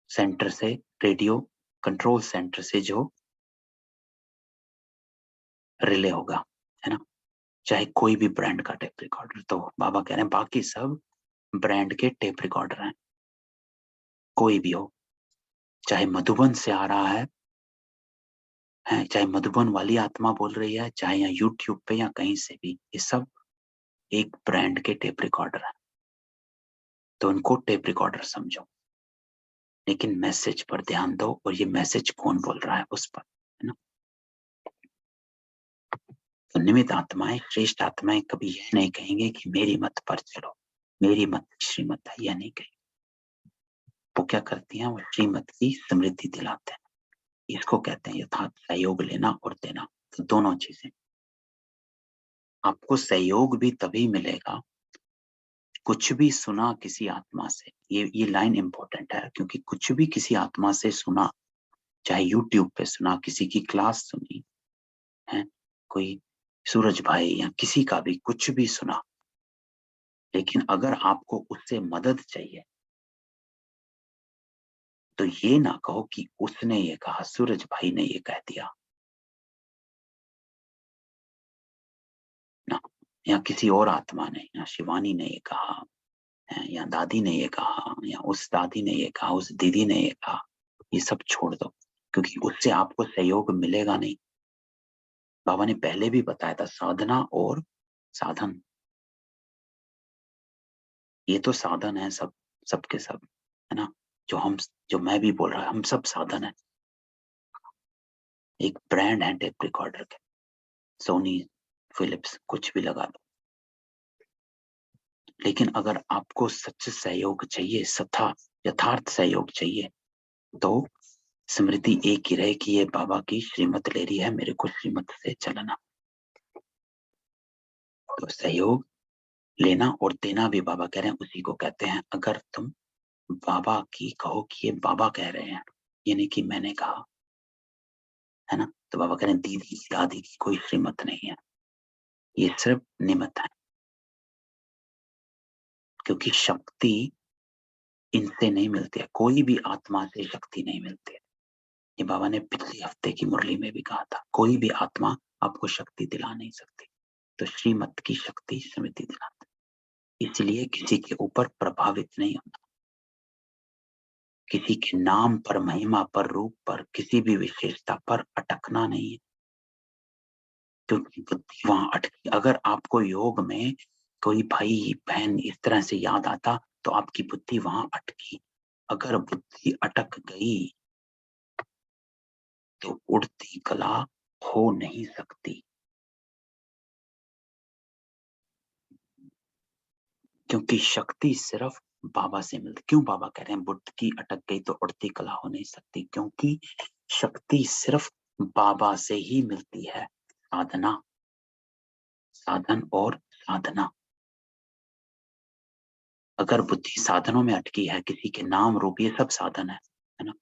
सेंटर से, रेडियो कंट्रोल सेंटर से जो रिले होगा, है ना। चाहे कोई भी ब्रांड का टेप रिकॉर्डर। तो बाबा कह रहे हैं बाकी सब ब्रांड के टेप रिकॉर्डर हैं, कोई भी हो, चाहे मधुबन से आ रहा है, चाहे मधुबन वाली आत्मा बोल रही है, चाहे यहाँ यूट्यूब पे या कहीं से भी, ये सब एक ब्रांड के टेप रिकॉर्डर है। तो उनको टेप रिकॉर्डर समझो, लेकिन मैसेज पर ध्यान दो, और ये मैसेज कौन बोल रहा है उस पर, है ना। तो निमित्त आत्माएं, श्रेष्ठ आत्माएं कभी यह नहीं कहेंगे कि मेरी मत पर चलो, मेरी मत श्रीमत है, यह नहीं कहेंगे। वो क्या करती हैं, वो श्रीमत की स्मृति दिलाते हैं। इसको कहते हैं यथार्थ सहयोग लेना और देना। तो दोनों चीजें, आपको सहयोग भी तभी मिलेगा, कुछ भी सुना किसी आत्मा से, ये लाइन इंपॉर्टेंट है, क्योंकि कुछ भी किसी आत्मा से सुना, चाहे यूट्यूब पे सुना, किसी की क्लास सुनी है, कोई सूरज भाई या किसी का भी कुछ भी सुना, लेकिन अगर आपको उससे मदद चाहिए तो ये ना कहो कि उसने ये कहा, सूरज भाई ने ये कह दिया ना, या किसी और आत्मा ने, या शिवानी ने ये कहा है, या दादी ने ये कहा, या उस दादी ने ये कहा, उस दीदी ने ये कहा, ये सब छोड़ दो, क्योंकि उससे आपको सहयोग मिलेगा नहीं। बाबा ने पहले भी बताया था, साधना और साधन, ये तो साधन है सब, सबके सब, है ना। जो मैं भी बोल रहा, हम सब साधन है। एक ब्रांड है टेप रिकॉर्डर के, सोनी, फिलिप्स, कुछ भी लगा दो, लेकिन अगर आपको सच्चे सहयोग चाहिए, यथार्थ सहयोग चाहिए, तो स्मृति एक ही रहे कि ये बाबा की श्रीमत ले रही है, मेरे को श्रीमत से चलना। तो सहयोग लेना और देना भी बाबा कह रहे हैं, उसी को कहते हैं। अगर तुम बाबा की कहो कि ये बाबा कह रहे हैं, ये नहीं कि मैंने कहा, है ना, तो बाबा कह रहे हैं दीदी दादी की कोई श्रीमत नहीं है, ये सिर्फ निमित्त है, क्योंकि शक्ति इनसे नहीं मिलती है, कोई भी आत्मा से शक्ति नहीं मिलती है। ये बाबा ने पिछले हफ्ते की मुरली में भी कहा था, कोई भी आत्मा आपको शक्ति दिला नहीं सकती, तो श्रीमत की शक्ति स्मृति दिलाती। इसलिए किसी के ऊपर प्रभावित नहीं होना, किसी के नाम पर, महिमा पर, रूप पर, किसी भी विशेषता पर अटकना नहीं है, क्योंकि बुद्धि वहां अटकी। अगर आपको योग में कोई भाई बहन इस तरह से याद आता, तो आपकी बुद्धि वहां अटकी। अगर बुद्धि अटक गई तो उड़ती कला हो नहीं सकती, क्योंकि शक्ति सिर्फ बाबा से मिलती। क्यों बाबा कह रहे हैं बुद्धि अटक गई तो उड़ती कला हो नहीं सकती? क्योंकि शक्ति सिर्फ बाबा से ही मिलती है। साधना, साधन और साधना। अगर बुद्धि साधनों में अटकी है, किसी के नाम रूप, ये सब साधन है ना,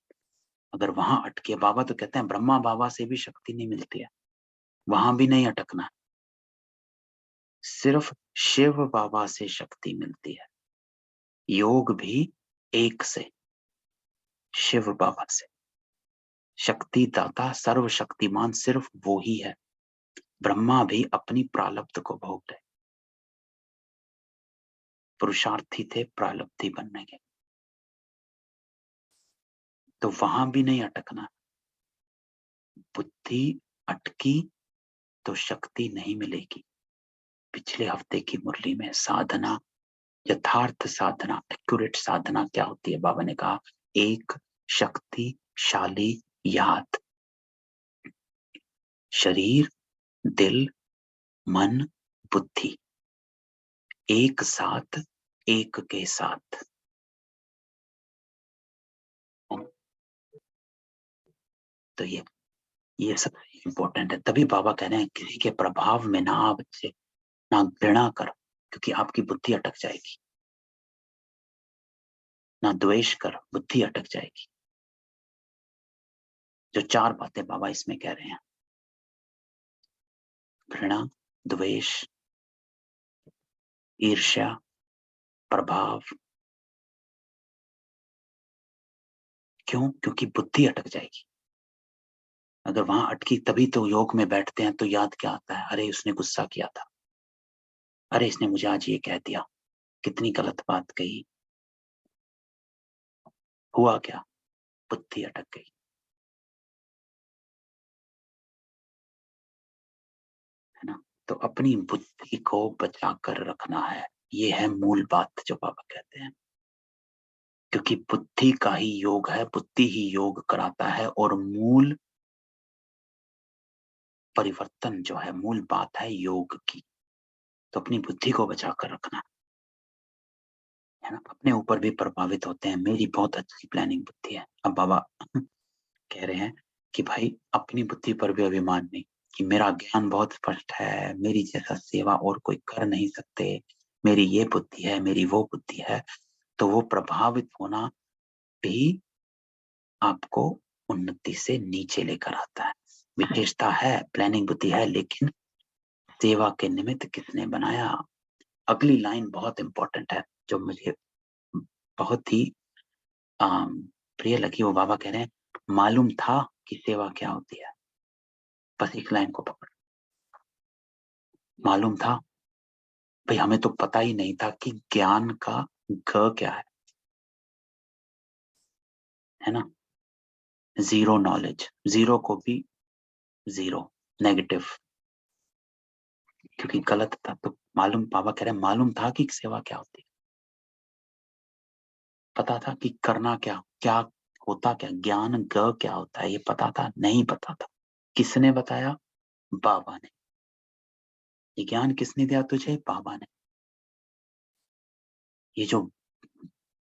अगर वहां अटके, बाबा तो कहते हैं ब्रह्मा बाबा से भी शक्ति नहीं मिलती है, वहां भी नहीं अटकना, सिर्फ शिव बाबा से शक्ति मिलती है। योग भी एक से, शिव बाबा से। शक्ति दाता सर्वशक्तिमान सिर्फ वो ही है। ब्रह्मा भी अपनी प्रारब्ध को भोग रहे, पुरुषार्थी थे प्रारब्धी बनने के, तो वहां भी नहीं अटकना। बुद्धि अटकी तो शक्ति नहीं मिलेगी। पिछले हफ्ते की मुरली में साधना, यथार्थ साधना, एक्यूरेट साधना क्या होती है? बाबा ने कहा एक शक्तिशाली याद, शरीर, दिल, मन, बुद्धि एक साथ, एक के साथ। तो ये सब इंपॉर्टेंट है। तभी बाबा कह रहे हैं किसी के प्रभाव में ना आ बच्चे, ना घृणा कर, क्योंकि आपकी बुद्धि अटक जाएगी। ना द्वेष कर, बुद्धि अटक जाएगी। जो 4 बातें बाबा इसमें कह रहे हैं, घृणा, द्वेष, ईर्ष्या, प्रभाव। क्यों? क्योंकि बुद्धि अटक जाएगी। अगर वहां अटकी, तभी तो योग में बैठते हैं तो याद क्या आता है? अरे उसने गुस्सा किया था, अरे इसने मुझे आज ये कह दिया, कितनी गलत बात कही, हुआ क्या? बुद्धि अटक गई, है ना। तो अपनी बुद्धि को बचा कर रखना है, ये है मूल बात जो बाबा कहते हैं। क्योंकि बुद्धि का ही योग है, बुद्धि ही योग कराता है, और मूल परिवर्तन जो है, मूल बात है योग की। तो अपनी बुद्धि को बचा कर रखना है ना। अपने ऊपर भी प्रभावित होते हैं, मेरी बहुत अच्छी प्लानिंग बुद्धि है। अब बाबा कह रहे हैं कि भाई अपनी बुद्धि पर भी अभिमान नहीं, कि मेरा ज्ञान बहुत स्पष्ट है, मेरी जैसा सेवा और कोई कर नहीं सकते, मेरी ये बुद्धि है, मेरी वो बुद्धि है। तो वो प्रभावित होना भी आपको उन्नति से नीचे लेकर आता है। विशेषता है, प्लानिंग बुद्धि है, लेकिन सेवा के निमित्त किसने बनाया? अगली लाइन बहुत इंपॉर्टेंट है, जो मुझे बहुत ही प्रिय लगी। वो बाबा कह रहे हैं मालूम था कि सेवा क्या होती है। बस एक लाइन को पकड़, मालूम था। भाई हमें तो पता ही नहीं था कि ज्ञान का ग क्या है। है ना, जीरो नॉलेज, जीरो को भी जीरो, नेगेटिव, क्योंकि गलत था। तो मालूम, बाबा कह रहे हैं मालूम था कि सेवा क्या होती है, पता था कि करना क्या क्या होता, क्या ज्ञान ग क्या होता है, ये पता था? नहीं पता था। किसने बताया? बाबा ने। ये ज्ञान किसने दिया तुझे? बाबा ने। ये जो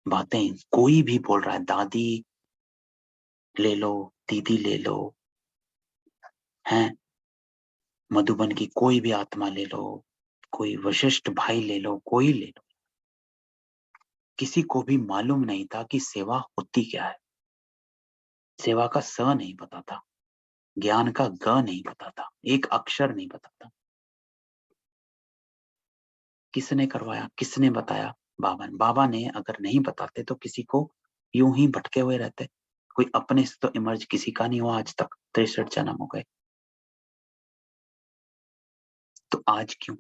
बातें कोई भी बोल रहा है, दादी ले लो, दीदी ले लो, हैं, मधुबन की कोई भी आत्मा ले लो, कोई वशिष्ठ भाई ले लो, कोई ले लो, किसी को भी मालूम नहीं था कि सेवा होती क्या है। सेवा का स नहीं पता था, ज्ञान का ग नहीं पता था, एक अक्षर नहीं पता था। किसने करवाया, किसने बताया? बाबा ने। बाबा ने अगर नहीं बताते तो किसी को यूं ही भटके हुए रहते। कोई अपने से तो इमर्ज किसी का नहीं हुआ आज तक, 63 जन्म हो गए। तो आज क्यों?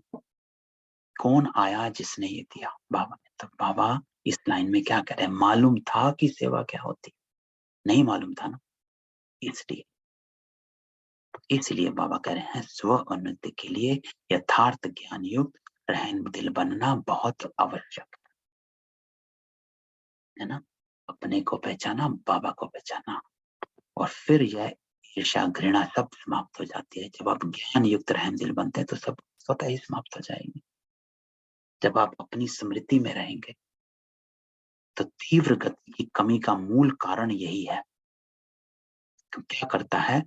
कौन आया जिसने ये दिया? बाबा ने। तो बाबा इस लाइन में क्या कह रहे हैं? मालूम था कि सेवा क्या होती? नहीं मालूम था ना, इसलिए। इसलिए बाबा कह रहे हैं स्व उन्नति के लिए यथार्थ ज्ञान युक्त रहन दिल बनना बहुत आवश्यक है ना। अपने को पहचाना, बाबा को पहचाना, और फिर यह ईर्ष्या घृणा सब समाप्त हो जाती है। जब आप ज्ञान युक्त रहन दिल बनते हैं तो सब स्वतः ही समाप्त हो जाएंगे। जब आप अपनी स्मृति में रहेंगे तो तीव्र गति की कमी का मूल कारण यही है। तो क्या करता है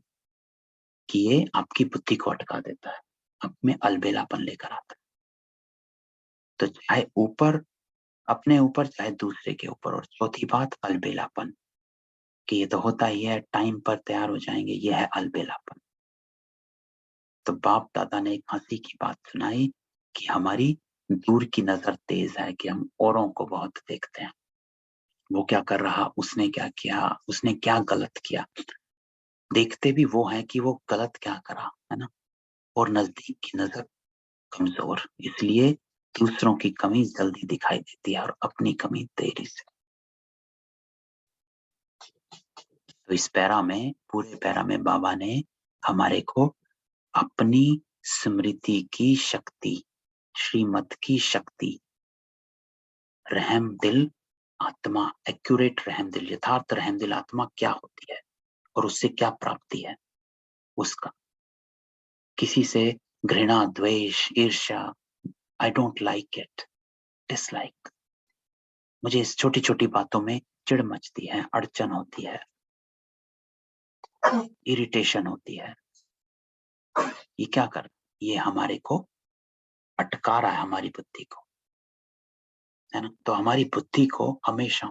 कि ये आपकी बुद्धि को अटका देता है, आप में अलबेलापन लेकर आता है। तो चाहे ऊपर, अपने ऊपर, चाहे दूसरे के ऊपर। और चौथी बात अलबेलापन, कि ये तो होता ही है, टाइम पर तैयार हो जाएंगे, ये है अलबेलापन। तो बाप दादा ने एक हंसी की बात सुनाई कि हमारी दूर की नजर तेज है, कि हम औरों को बहुत देखते हैं, वो क्या कर रहा, उसने क्या किया, उसने क्या गलत किया। देखते भी वो है कि वो गलत क्या करा, है ना। और नजदीक की नजर कमजोर, इसलिए दूसरों की कमी जल्दी दिखाई देती है और अपनी कमी देरी से। तो इस पैरा में, पूरे पैरा में बाबा ने हमारे को अपनी स्मृति की शक्ति, श्रीमत की शक्ति, रहम दिल आत्मा, एक्यूरेट रहम दिल, यथार्थ रहम दिल आत्मा क्या होती है और उससे क्या प्राप्ति है, उसका। किसी से घृणा, द्वेष, ईर्ष्या, I don't like it, dislike, मुझे इस छोटी छोटी बातों में चिढ़ मचती है, अड़चन होती है, इरिटेशन होती है। ये क्या कर, ये हमारे को अटका रहा है, हमारी बुद्धि को, है ना। तो हमारी बुद्धि को हमेशा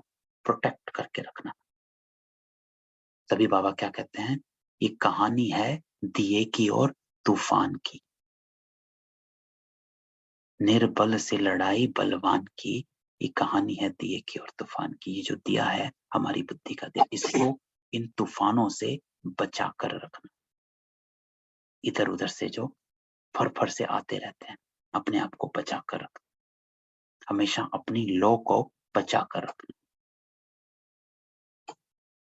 प्रोटेक्ट करके रखना। तभी बाबा क्या कहते हैं, ये कहानी है दिए की और तूफान की, निर्बल से लड़ाई बलवान की। ये कहानी है दिए की और तूफान की। ये जो दिया है हमारी बुद्धि का दिया, इसको इन तूफानों से बचा कर रखना। इधर उधर से जो फर फर से आते रहते हैं, अपने आप को बचा कर रखना, हमेशा अपनी लौ को बचा कर रखना।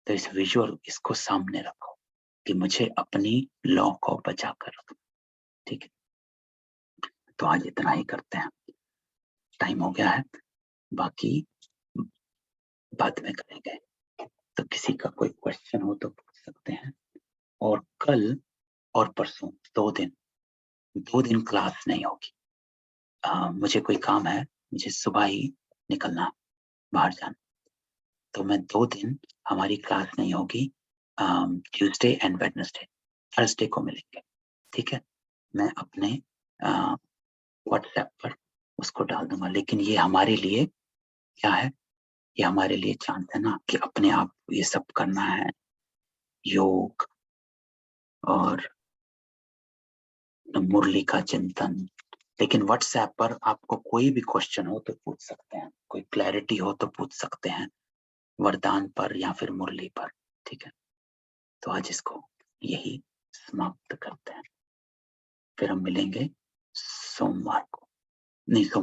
तो इस विजुअल, इसको सामने रखो कि मुझे अपनी लौ को बचा कर रखना। ठीक है, तो आज इतना ही करते हैं, टाइम हो गया है, बाकी बाद में करेंगे। तो किसी का कोई क्वेश्चन हो तो पूछ सकते हैं। और कल और परसों 2 दिन, 2 दिन क्लास नहीं होगी। मुझे कोई काम है, मुझे सुबह ही निकलना, बाहर जाना, तो मैं 2 दिन हमारी क्लास नहीं होगी। ट्यूसडे एंड वेडनेसडे, थर्सडे को मिलेंगे। ठीक है, मैं अपने व्हाट्सएप पर उसको डाल दूंगा। लेकिन ये हमारे लिए क्या है, ये हमारे लिए चांस है ना, कि अपने आप ये सब करना है, योग और मुरली का चिंतन। लेकिन व्हाट्सएप पर आपको कोई भी क्वेश्चन हो तो पूछ सकते हैं, कोई क्लैरिटी हो तो पूछ सकते हैं, वरदान पर या फिर मुरली पर। ठीक है, तो आज इसको यही समाप्त करते हैं। फिर हम मिलेंगे सोमवार को, नहीं,